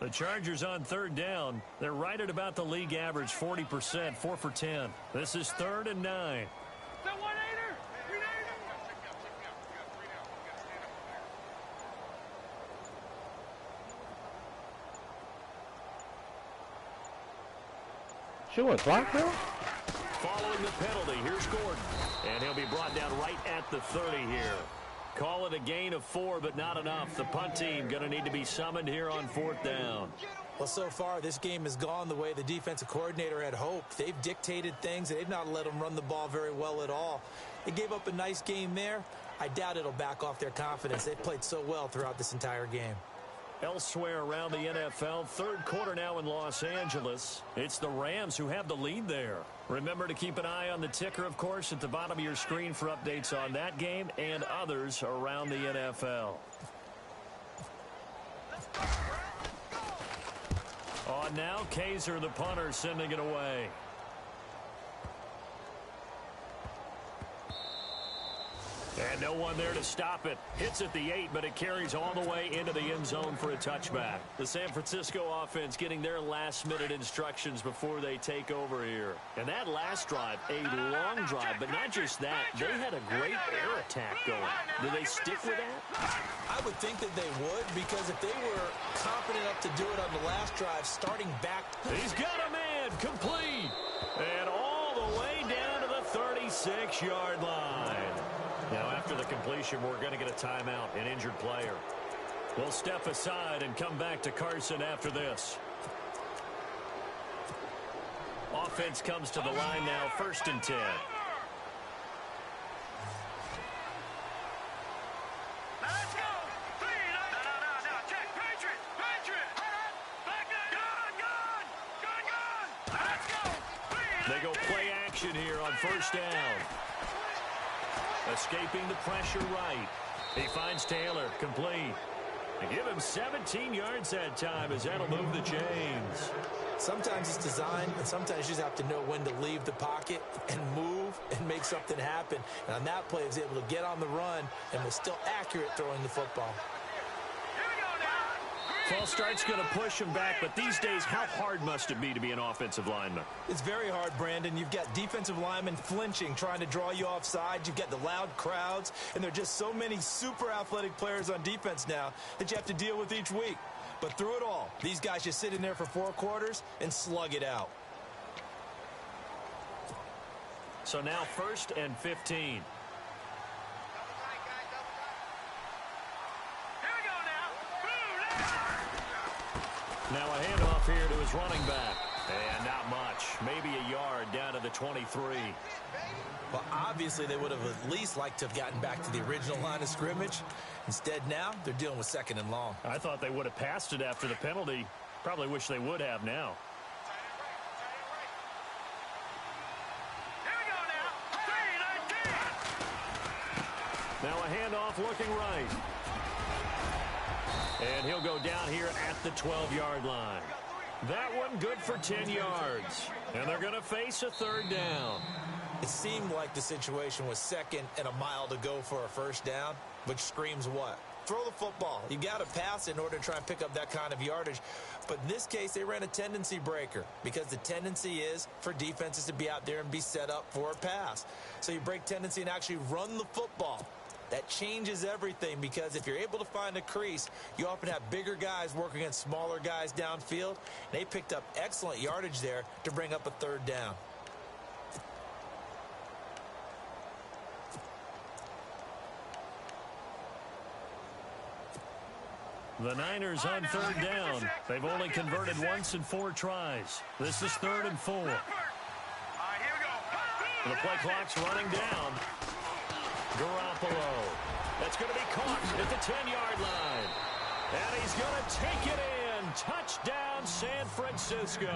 The Chargers on 3rd down. They're right at about the league average, 40%, 4 for 10. This is 3rd and 9. Chewing clock, bro? Following the penalty, here's Gordon. And he'll be brought down right at the 30 here. Call it a gain of 4, but not enough. The punt team going to need to be summoned here on 4th down. Well, so far, this game has gone the way the defensive coordinator had hoped. They've dictated things. They've not let them run the ball very well at all. They gave up a nice game there. I doubt it'll back off their confidence. They've played so well throughout this entire game. Elsewhere around the NFL, 3rd quarter now in Los Angeles. It's the Rams who have the lead there. Remember to keep an eye on the ticker, of course, at the bottom of your screen for updates on that game and others around the NFL. On now, Kaiser, the punter, sending it away. And no one there to stop it. Hits at the 8, but it carries all the way into the end zone for a touchback. The San Francisco offense getting their last-minute instructions before they take over here. And that last drive, a long drive, but not just that. They had a great air attack going. Do they stick with that? I would think that they would, because if they were confident enough to do it on the last drive, starting back. He's got a man, complete. And all the way down to the 36-yard line. Now, after the completion, we're going to get a timeout, an injured player. We'll step aside and come back to Carson after this. Offense comes to the line now, 1st and 10. Let's go. No, check. Patriot. Back gun. Let's go. They go play action here on 1st down. Escaping the pressure right. He finds Taylor, complete. They give him 17 yards that time as that'll move the chains. Sometimes it's designed, and sometimes you just have to know when to leave the pocket and move and make something happen. And on that play, he was able to get on the run and was still accurate throwing the football. False start's going to push him back, but these days, how hard must it be to be an offensive lineman? It's very hard, Brandon. You've got defensive linemen flinching, trying to draw you offside. You've got the loud crowds, and there are just so many super athletic players on defense now that you have to deal with each week. But through it all, these guys just sit in there for 4 quarters and slug it out. So now 1st and 15. Now a handoff here to his running back. And not much. Maybe a yard down to the 23. Well, obviously, they would have at least liked to have gotten back to the original line of scrimmage. Instead, now, they're dealing with 2nd and long. I thought they would have passed it after the penalty. Probably wish they would have now. Now a handoff looking right. And he'll go down here at the 12-yard line. That one good for 10 yards. And they're going to face a 3rd down. It seemed like the situation was 2nd and a mile to go for a 1st down, which screams what? Throw the football. You got to pass it in order to try and pick up that kind of yardage. But in this case, they ran a tendency breaker because the tendency is for defenses to be out there and be set up for a pass. So you break tendency and actually run the football. That changes everything, because if you're able to find a crease, you often have bigger guys working against smaller guys downfield. They picked up excellent yardage there to bring up a 3rd down. The Niners on 3rd down. They've only converted once in 4 tries. This is 3rd and 4. The play clock's running down. Garoppolo. That's going to be caught at the 10-yard line. And he's going to take it in. Touchdown, San Francisco.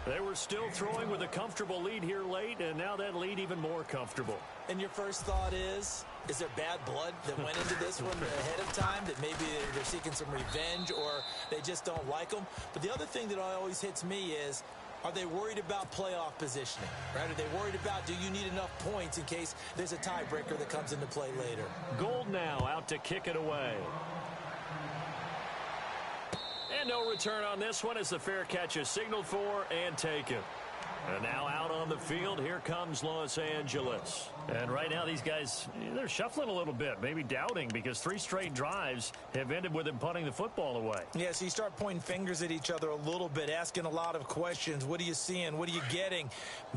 They were still throwing with a comfortable lead here late, and now that lead even more comfortable. And your first thought is there bad blood that went into this one ahead of time, that maybe they're seeking some revenge or they just don't like them? But the other thing that always hits me is, are they worried about playoff positioning? Right? Are they worried about, do you need enough points in case there's a tiebreaker that comes into play later? Gold now out to kick it away. And no return on this one as the fair catch is signaled for and taken. And now out on the field, here comes Los Angeles. And right now these guys, they're shuffling a little bit, maybe doubting, because 3 straight drives have ended with them punting the football away. Yeah, so you start pointing fingers at each other a little bit, asking a lot of questions. What are you seeing? What are you getting?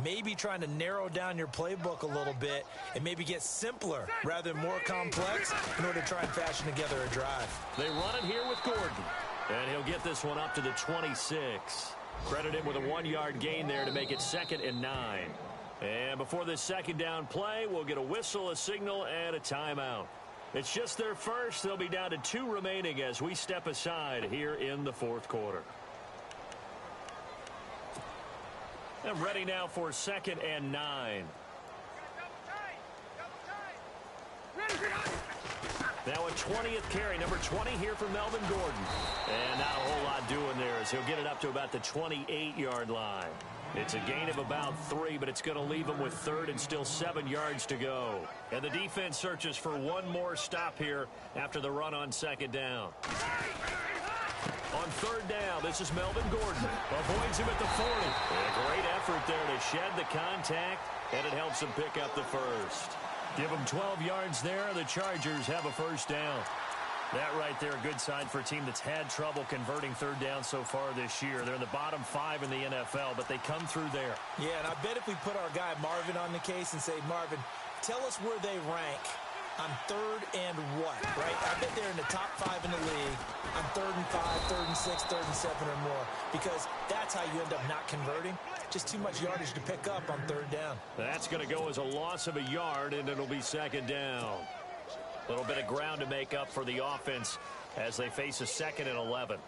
Maybe trying to narrow down your playbook a little bit and maybe get simpler rather than more complex in order to try and fashion together a drive. They run it here with Gordon. And he'll get this one up to the 26. Credit him with a 1-yard gain there to make it 2nd and 9. And before this 2nd down play, we'll get a whistle, a signal, and a timeout. It's just their first. They'll be down to 2 remaining as we step aside here in the 4th quarter. And ready now for 2nd and 9. Now a 20th carry, number 20 here for Melvin Gordon. And not a whole lot doing there as he'll get it up to about the 28-yard line. It's a gain of about 3, but it's going to leave them with third and still 7 yards to go. And the defense searches for one more stop here after the run on second down. On third down, this is Melvin Gordon. Avoids him at the 40. And a great effort there to shed the contact, and it helps him pick up the first. Give them 12 yards there. The Chargers have a first down. That right there, a good sign for a team that's had trouble converting third down so far this year. They're in the bottom 5 in the NFL, but they come through there. Yeah, and I bet if we put our guy Marvin on the case and say, Marvin, tell us where they rank on third and what, right? I bet they're in the top 5 in the league on third and 5, third and 6, third and 7 or more, because that's how you end up not converting. Just too much yardage to pick up on third down. That's going to go as a loss of a yard, and it'll be second down. A little bit of ground to make up for the offense as they face a 2nd and 11.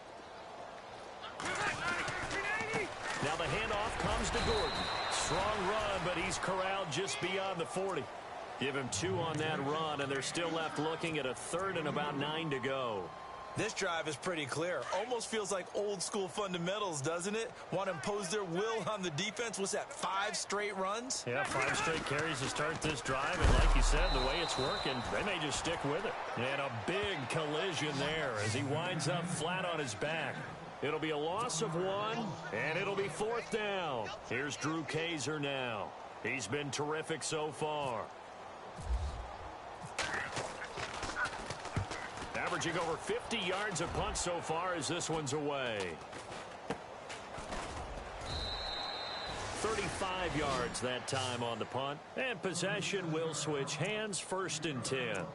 Now the handoff comes to Gordon. Strong run, but he's corralled just beyond the 40. Give him 2 on that run, and they're still left looking at a 3rd and about 9 to go. This drive is pretty clear. Almost feels like old school fundamentals, doesn't it? Want to impose their will on the defense. What's that, 5 straight runs? Yeah, 5 straight carries to start this drive. And like you said, the way it's working, they may just stick with it. And a big collision there as he winds up flat on his back. It'll be a loss of 1, and it'll be 4th down. Here's Drew Kaiser now. He's been terrific so far. Averaging over 50 yards a punt so far as this one's away. 35 yards that time on the punt. And possession will switch hands, 1st and 10.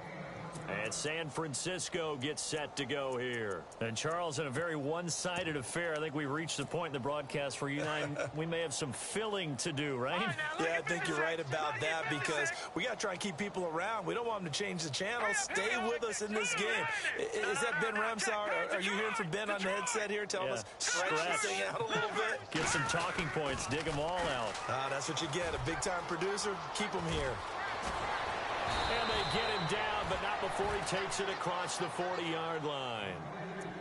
And San Francisco gets set to go here. And Charles, in a very one-sided affair, I think we reached the point in the broadcast where you and I, we may have some filling to do, right? Yeah, I think you're right about that because we got to try and keep people around. We don't want them to change the channel. Stay with us in this game. Is that Ben Ramsar? Are you hearing from Ben on the headset here telling us stretch this thing out a little bit? Get some talking points. Dig them all out. That's what you get. A big-time producer. Keep them here. And they get him down, but not before he takes it across the 40-yard line.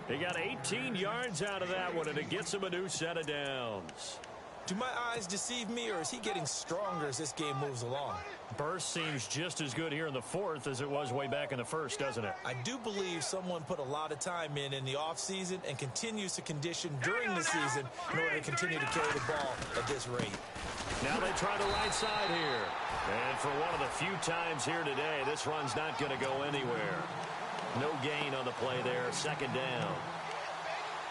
He got 18 yards out of that one, and it gets him a new set of downs. Do my eyes deceive me, or is he getting stronger as this game moves along? Burst seems just as good here in the 4th as it was way back in the 1st, doesn't it? I do believe someone put a lot of time in the offseason and continues to condition during the season in order to continue to carry the ball at this rate. Now they try the right side here. And for one of the few times here today, this run's not going to go anywhere. No gain on the play there, 2nd down.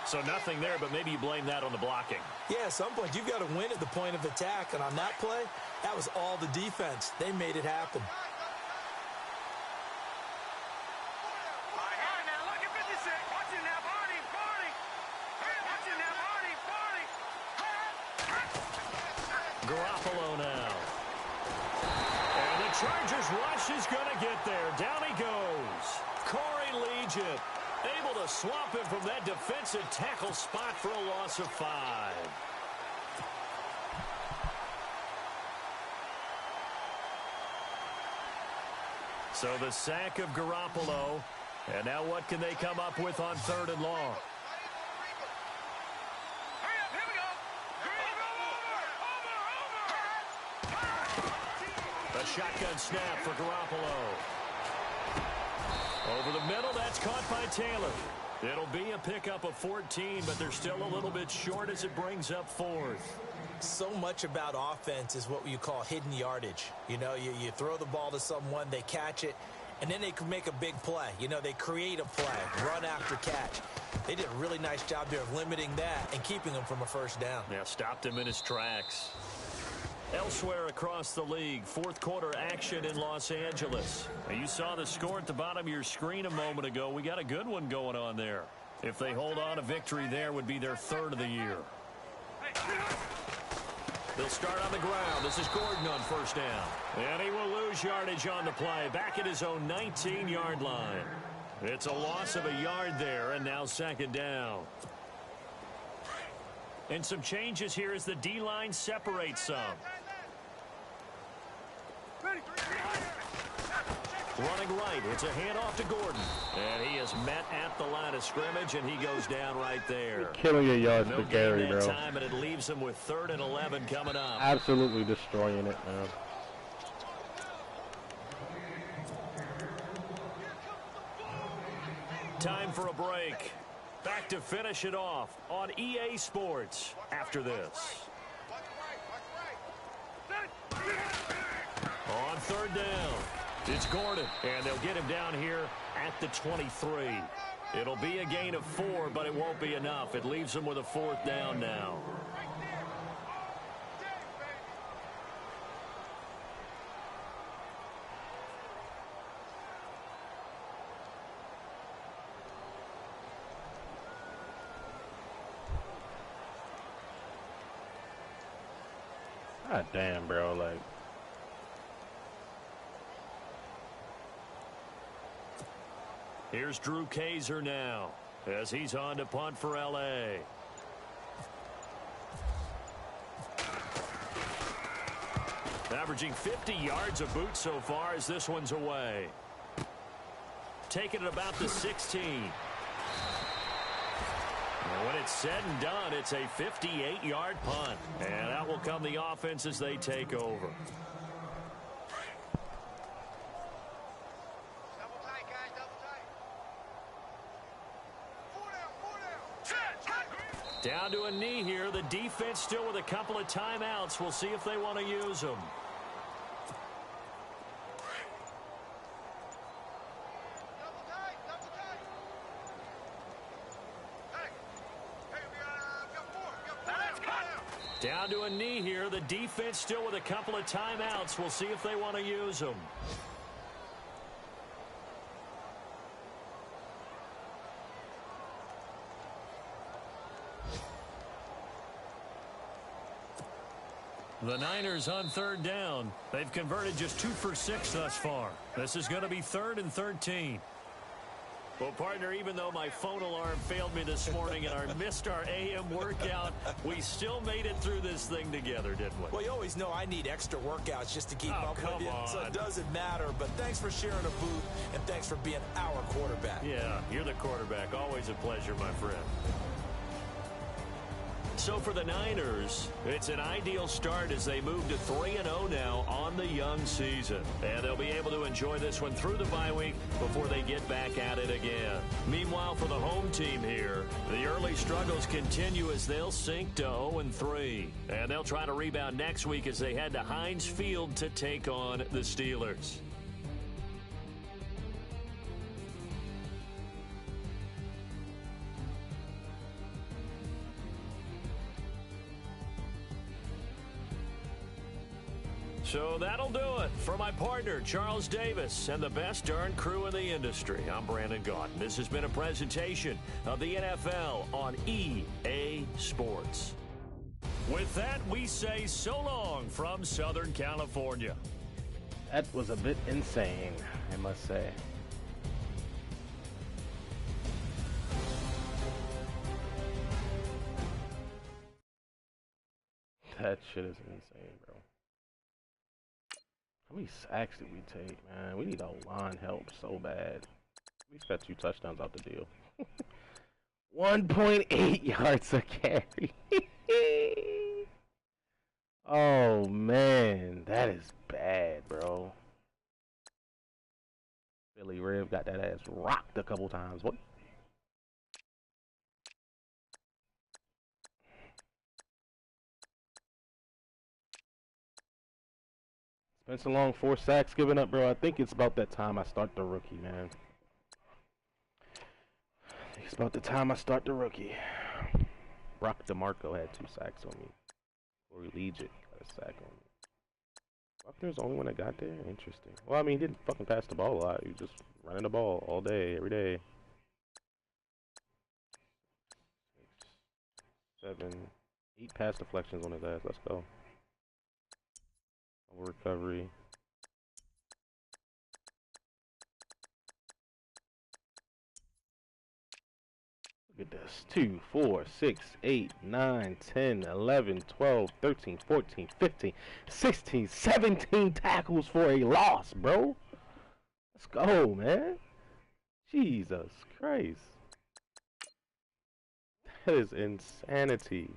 So nothing there, but maybe you blame that on the blocking. Yeah, at some point, you've got to win at the point of attack. And on that play, that was all the defense. They made it happen. All right, now look at 56. Watch it now, Barney. Watch it now, Barney. Garoppolo now. And the Chargers rush is going to get there. Down he goes. Corey Legion able to swamp him from that defensive tackle spot for a loss of 5. So the sack of Garoppolo. And now what can they come up with on 3rd and long? Hurry up, here we go. Over. A shotgun snap for Garoppolo. Over the middle, that's caught by Taylor. It'll be a pickup of 14, but they're still a little bit short as it brings up 4th. So much about offense is what you call hidden yardage. You know, you throw the ball to someone, they catch it, and then they can make a big play. You know, they create a play, run after catch. They did a really nice job there of limiting that and keeping him from a first down. Yeah, stopped him in his tracks. Elsewhere across the league, 4th quarter action in Los Angeles. Now, you saw the score at the bottom of your screen a moment ago. We got a good one going on there. If they hold on, a victory there would be their 3rd of the year. They'll start on the ground. This is Gordon on 1st down. And he will lose yardage on the play. Back at his own 19-yard line. It's a loss of a yard there, and now 2nd down. And some changes here as the D-line separates some. Running right, it's a handoff to Gordon. And he is just met at the line of scrimmage, and he goes down right there. You're killing your yards per carry, bro. Time, and it leaves him with 3rd and 11 coming up. Absolutely destroying it, man. Time for a break. Back to finish it off on EA Sports after this. On 3rd down, it's Gordon, and they'll get him down here at the 23. It'll be a gain of 4, but it won't be enough. It leaves him with a 4th down now. God damn, bro, like. Here's Drew Kaiser now as he's on to punt for L.A. Averaging 50 yards a boot so far as this one's away. Taking it about the 16. And when it's said and done, it's a 58-yard punt. And out will come the offense as they take over. Down to a knee here. The defense still with a couple of timeouts. We'll see if they want to use them. Down to a knee here. The defense still with a couple of timeouts. We'll see if they want to use them. The Niners on 3rd down. They've converted just 2 for 6 thus far. This is going to be 3rd and 13. Well, partner, even though my phone alarm failed me this morning and I missed our AM workout, we still made it through this thing together, didn't we? Well, you always know I need extra workouts just to keep up with you, so it doesn't matter. But thanks for sharing a booth, and thanks for being our quarterback. Yeah, you're the quarterback. Always a pleasure, my friend. So for the Niners, it's an ideal start as they move to 3-0 now on the young season. And they'll be able to enjoy this one through the bye week before they get back at it again. Meanwhile, for the home team here, the early struggles continue as they'll sink to 0-3. And they'll try to rebound next week as they head to Heinz Field to take on the Steelers. So that'll do it for my partner, Charles Davis, and the best darn crew in the industry. I'm Brandon Gaunt. This has been a presentation of the NFL on EA Sports. With that, we say so long from Southern California. That was a bit insane, I must say. That shit is insane, bro. How many sacks did we take, man? We need O-line help so bad. We just got 2 touchdowns out the deal. 1.8 yards a carry. Oh, man. That is bad, bro. Billy Riv got that ass rocked a couple times. What? Spencer Long, 4 sacks given up, bro. I think it's about that time I start the rookie, man. I think it's about the time I start the rookie. Brock DeMarco had 2 sacks on me. Corey Legit got a sack on me. Buckner's the only one that got there? Interesting. Well, I mean, he didn't fucking pass the ball a lot. He was just running the ball all day, every day. 6, 7, 8 pass deflections on his ass. Let's go. Recovery. Look at this. 2, 4, 6, 8, 9, 10, 11, 12, 13, 14, 15, 16, 17 tackles for a loss, bro. Let's go, man. Jesus Christ. That is insanity.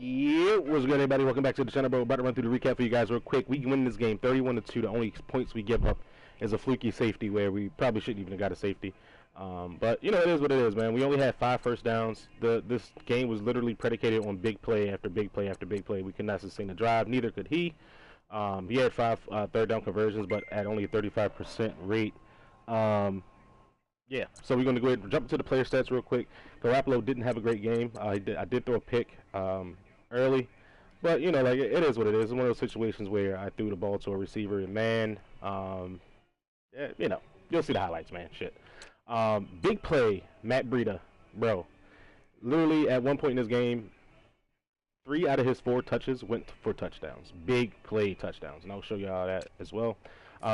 Yeah, what's good, everybody? Welcome back to the channel, bro. About to run through the recap for you guys real quick. We win this game 31-2. The only points we give up is a fluky safety where we probably shouldn't even have got a safety. But, you know, it is what it is, man. We only had 5 first downs. This game was literally predicated on big play after big play after big play. We could not sustain the drive. Neither could he. He had 5 third down conversions, but at only a 35% rate. Yeah, so we're going to go ahead and jump into the player stats real quick. Garoppolo didn't have a great game. I did throw a pick early. But, you know, like, it is what it is. It's one of those situations where I threw the ball to a receiver, and, man, yeah, you know, you'll see the highlights, man. Shit. Big play, Matt Breida, bro. Literally, at one point in this game, 3 out of his 4 touches went for touchdowns. Big play touchdowns, and I'll show you all that as well.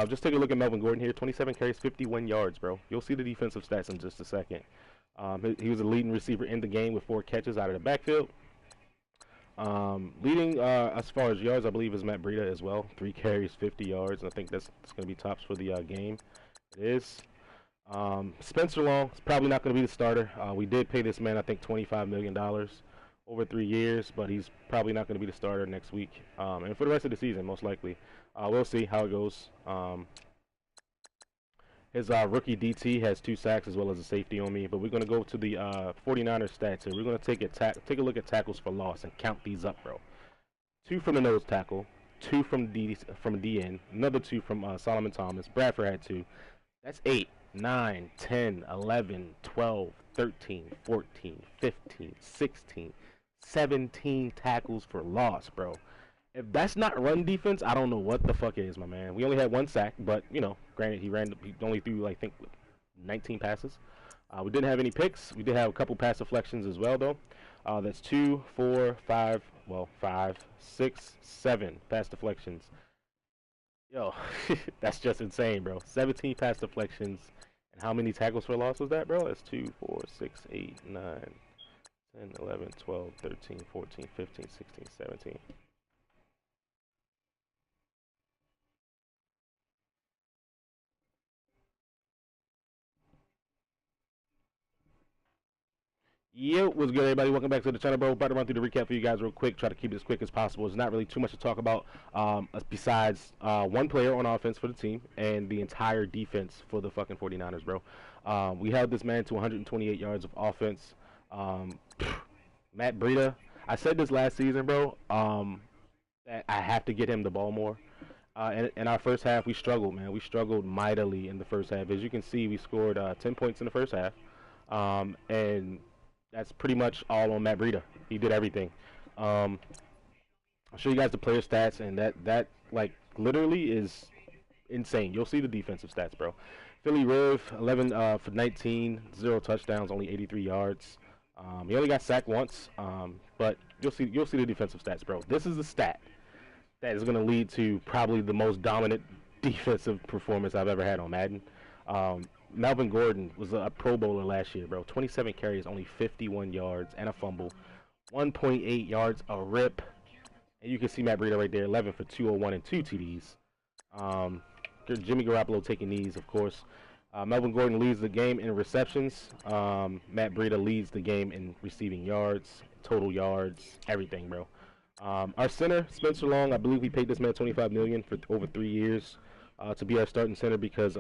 Just take a look at Melvin Gordon here. 27 carries, 51 yards, bro. You'll see the defensive stats in just a second. He was a leading receiver in the game with 4 catches out of the backfield. Leading as far as yards, I believe, is Matt Breida as well. 3 carries, 50 yards. I think that's going to be tops for the game. It is. Spencer Long is probably not going to be the starter. We did pay this man, I think, $25 million over 3 years, but he's probably not going to be the starter next week. And for the rest of the season, most likely. We'll see how it goes. His rookie DT has 2 sacks as well as a safety on me. But we're going to go to the 49ers stats here. We're going to take a look at tackles for loss and count these up, bro. 2 from the nose tackle, 2 from DN, another 2 from Solomon Thomas. Bradford had 2. That's 8, 9, 10, 11, 12, 13, 14, 15, 16, 17 tackles for loss, bro. If that's not run defense, I don't know what the fuck it is, my man. We only had 1 sack, but, you know, granted, he only threw, I think, 19 passes. We didn't have any picks. We did have a couple pass deflections as well, though. That's 2, 4, 5, 6, 7 pass deflections. Yo, that's just insane, bro. 17 pass deflections. And how many tackles for loss was that, bro? That's 2, 4, 6, 8, 9, 10, 11, 12, 13, 14, 15, 16, 17. Yo, what's good, everybody? Welcome back to the channel, bro. About to run through the recap for you guys real quick. Try to keep it as quick as possible. There's not really too much to talk about besides 1 player on offense for the team and the entire defense for the fucking 49ers, bro. We held this man to 128 yards of offense. Matt Breida, I said this last season, bro, that I have to get him the ball more. In our first half, we struggled, man. We struggled mightily in the first half. As you can see, we scored 10 points in the first half. And that's pretty much all on Matt Breida. He did everything. I'll show you guys the player stats, and that like literally is insane. You'll see the defensive stats, bro. Philly Riv, 11 for 19, 0 touchdowns, only 83 yards. He only got sacked once, but you'll see the defensive stats, bro. This is the stat that is going to lead to probably the most dominant defensive performance I've ever had on Madden. Melvin Gordon was a Pro Bowler last year, bro. 27 carries, only 51 yards, and a fumble. 1.8 yards a rip. And you can see Matt Breida right there, 11 for 201 and 2 TDs. Jimmy Garoppolo taking these, of course. Melvin Gordon leads the game in receptions. Matt Breida leads the game in receiving yards, total yards, everything, bro. Our center, Spencer Long, I believe we paid this man $25 million for over 3 years to be our starting center because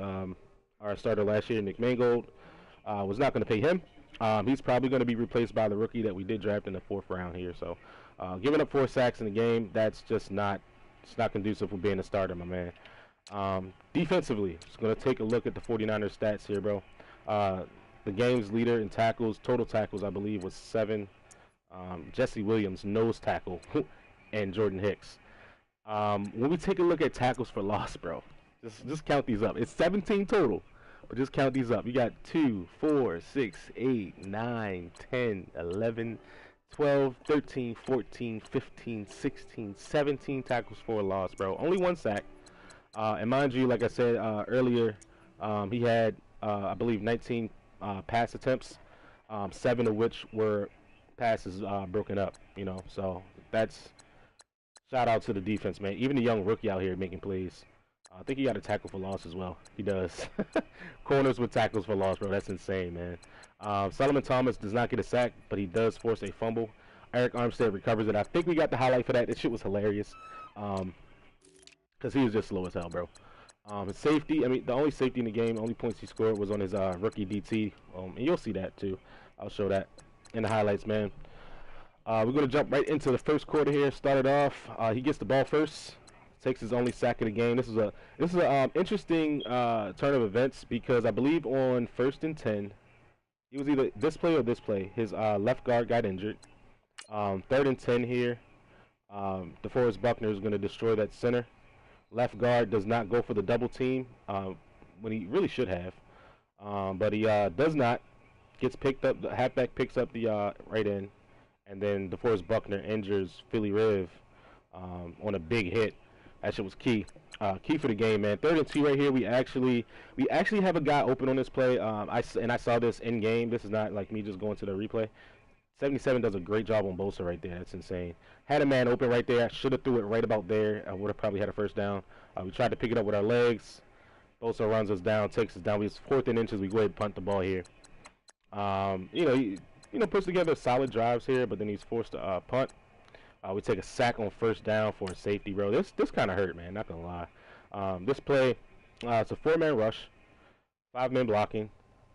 our starter last year, Nick Mangold, was not going to pay him. He's probably going to be replaced by the rookie that we did draft in the 4th round here. So, giving up 4 sacks in the game, that's just not conducive for being a starter, my man. Defensively, just going to take a look at the 49ers stats here, bro. The game's leader in tackles, total tackles, I believe, was 7. Jesse Williams, nose tackle, and Jordan Hicks. When we take a look at tackles for loss, bro, just count these up. It's 17 total, but just count these up. You got 2, 4, 6, 8, 9, 10, 11, 12, 13, 14, 15, 16, 17 tackles for a loss, bro. Only 1 sack. And mind you, like I said earlier, he had, I believe, 19 pass attempts, 7 of which were passes broken up, you know. So that's shout out to the defense, man. Even the young rookie out here making plays. I think he got a tackle for loss as well. He does. Corners with tackles for loss, bro. That's insane, man. Solomon Thomas does not get a sack, but he does force a fumble. Eric Armstead recovers it. I think we got the highlight for that. This shit was hilarious. Because he was just slow as hell, bro. His safety, I mean, the only safety in the game, only points he scored was on his rookie DT. And you'll see that, too. I'll show that in the highlights, man. We're going to jump right into the first quarter here. Started off, he gets the ball first. Takes his only sack of the game. This is a interesting turn of events because I believe on 1st and 10, he was either this play or this play. His left guard got injured. 3rd and 10 here. DeForest Buckner is going to destroy that center. Left guard does not go for the double team when he really should have. But he does not. Gets picked up. The halfback picks up the right end. And then DeForest Buckner injures Philly Riv on a big hit. That shit was key. Key for the game, man. 3rd and 2 right here. We actually have a guy open on this play. I saw this in game. This is not like me just going to the replay. 77 does a great job on Bosa right there. That's insane. Had a man open right there. Should have threw it right about there. I would have probably had a first down. We tried to pick it up with our legs. Bosa runs us down, takes us down. We was 4th and inches. We go ahead and punt the ball here. He puts together solid drives here, but then he's forced to punt. We take a sack on 1st down for a safety, bro. This kind of hurt, man. Not gonna lie. This play, it's a 4-man rush, 5-man blocking.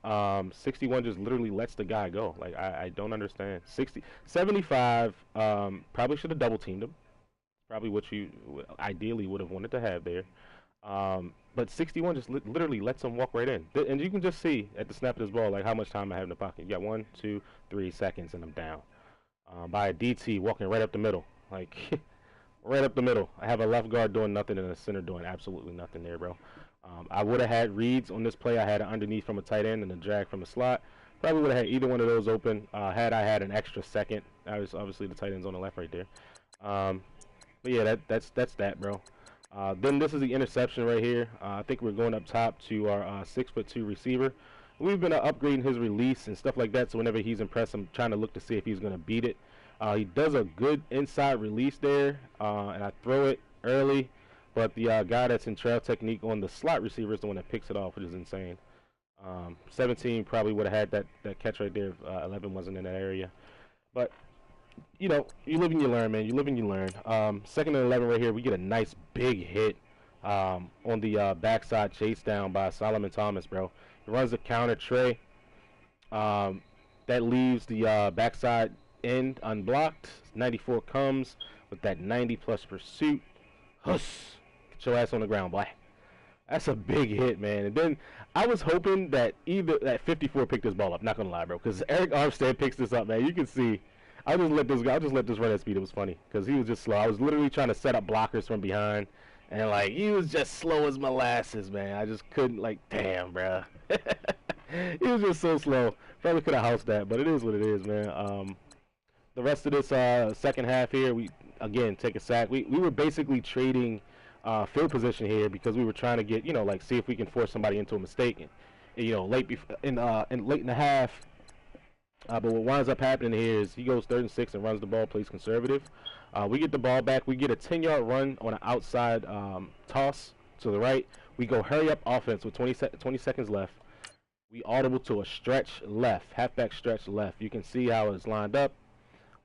61 just literally lets the guy go. Like I don't understand. 75 probably should have double teamed him. Probably what you ideally would have wanted to have there. But 61 just literally lets him walk right in. And you can just see at the snap of this ball like how much time I have in the pocket. You got 1, 2, 3 seconds and I'm down. By a DT walking right up the middle. Like right up the middle. I have a left guard doing nothing and a center doing absolutely nothing there, bro. I would have had reads on this play. I had an underneath from a tight end and a drag from a slot. Probably would have had either one of those open had I had an extra second. Obviously the tight end's on the left right there. But yeah, that's that, bro. Then this is the interception right here. I think we're going up top to our 6'2" receiver. We've been upgrading his release and stuff like that, so whenever he's impressed, I'm trying to look to see if he's going to beat it. He does a good inside release there, and I throw it early. But the guy that's in trail technique on the slot receiver is the one that picks it off, which is insane. 17 probably would have had that catch right there if 11 wasn't in that area. But, you live and you learn, man. You live and you learn. 2nd and 11 right here, we get a nice big hit on the backside chase down by Solomon Thomas, bro. He runs the counter tray. That leaves the backside end unblocked. 94 comes with that 90-plus pursuit. Huss. Get your ass on the ground, boy. That's a big hit, man. And then I was hoping that either that 54 picked this ball up. Not gonna lie, bro, because Eric Armstead picks this up, man. You can see. I'll just let this run at speed. It was funny because he was just slow. I was literally trying to set up blockers from behind, and like he was just slow as molasses, man. I just couldn't. Like, damn, bro. He was just so slow. Probably could have housed that, but it is what it is, man. The rest of this second half here, we again take a sack. We were basically trading field position here because we were trying to get see if we can force somebody into a mistake. And, late in the half. But what winds up happening here is he goes 3rd and 6 and runs the ball, plays conservative. We get the ball back. We get a 10-yard run on an outside toss to the right. We go hurry up offense with 20 seconds left. We audible to a stretch left, halfback stretch left. You can see how it's lined up.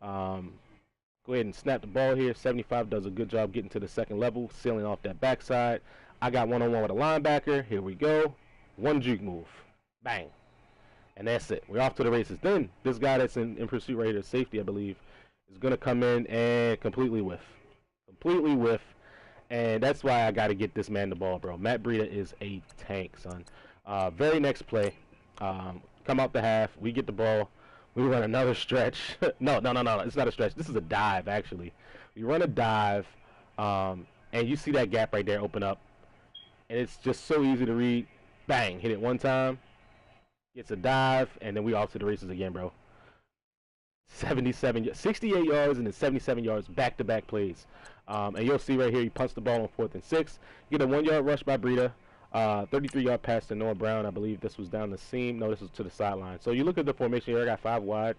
Go ahead and snap the ball here. 75 does a good job getting to the second level, sealing off that backside. I got one-on-one with a linebacker. Here we go. One juke move. Bang. And that's it. We're off to the races. Then this guy that's in pursuit right here, safety, I believe, is going to come in and completely whiff. Completely whiff. And that's why I got to get this man the ball, bro. Matt Breida is a tank, son. Very next play. Come out the half. We get the ball. We run another stretch. No. It's not a stretch. This is a dive, actually. We run a dive, and you see that gap right there open up. And it's just so easy to read. Bang. Hit it one time. Gets a dive, and then we off to the races again, bro. 68 yards and then 77 yards back-to-back plays. And you'll see right here, he punts the ball on 4th and 6. Get a 1-yard rush by Breida. 33-yard pass to Noah Brown. I believe this was down the seam. No, this was to the sideline. So you look at the formation here. I got 5 wide.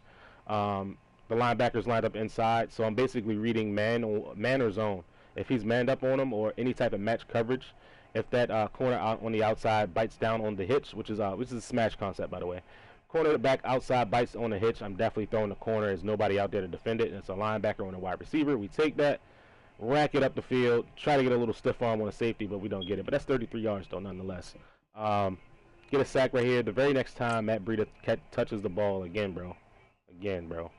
The linebackers lined up inside. So I'm basically reading man or zone. If he's manned up on him or any type of match coverage, if that corner out on the outside bites down on the hitch, which is a smash concept, by the way. Corner back outside bites on the hitch. I'm definitely throwing the corner. There's nobody out there to defend it. And it's a linebacker on a wide receiver. We take that, rack it up the field, try to get a little stiff arm on a safety, but we don't get it. But that's 33 yards, though, nonetheless. Get a sack right here. The very next time Matt Breida touches the ball again, bro. Again, bro.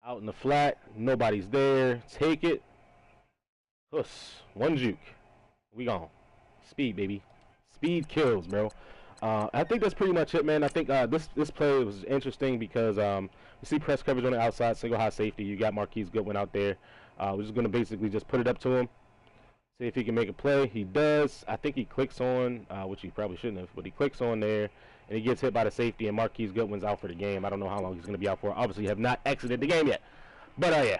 Out in the flat. Nobody's there. Take it. Huss. One juke. We gone. Speed, baby. Speed kills, bro. I think that's pretty much it, man. I think this play was interesting because you see press coverage on the outside, single high safety. You got Marquise Goodwin out there. We're just going to basically just put it up to him, see if he can make a play. He does. I think he clicks on, which he probably shouldn't have, but he clicks on there, and he gets hit by the safety, and Marquise Goodwin's out for the game. I don't know how long he's going to be out for. Obviously, have not exited the game yet. But, yeah.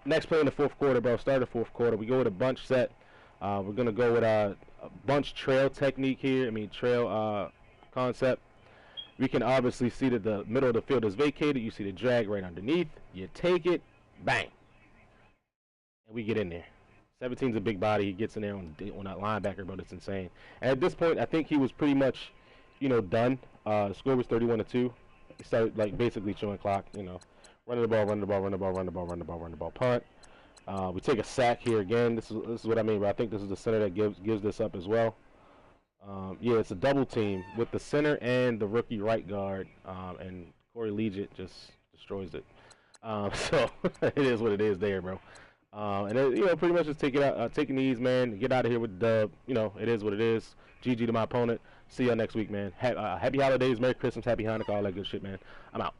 Next play in the fourth quarter, bro. Start the fourth quarter. We go with a bunch set. We're going to go with a bunch trail technique here. Trail concept. We can obviously see that the middle of the field is vacated. You see the drag right underneath. You take it. Bang. And we get in there. 17's a big body. He gets in there on that linebacker, bro. It's insane. And at this point, I think he was pretty much, done. The score was 31-2. He started, basically chewing clock, Running the ball, run the ball, run the ball, run the ball, run the ball, run the ball, punt. We take a sack here again. This is what I mean, but I think this is the center that gives this up as well. Yeah, it's a double team with the center and the rookie right guard, and Corey Legit just destroys it. So it is what it is there, bro. And then, pretty much just take it out, taking these, man. Get out of here with the dub. It is what it is. GG to my opponent. See y'all next week, man. Happy holidays, Merry Christmas, Happy Hanukkah, all that good shit, man. I'm out.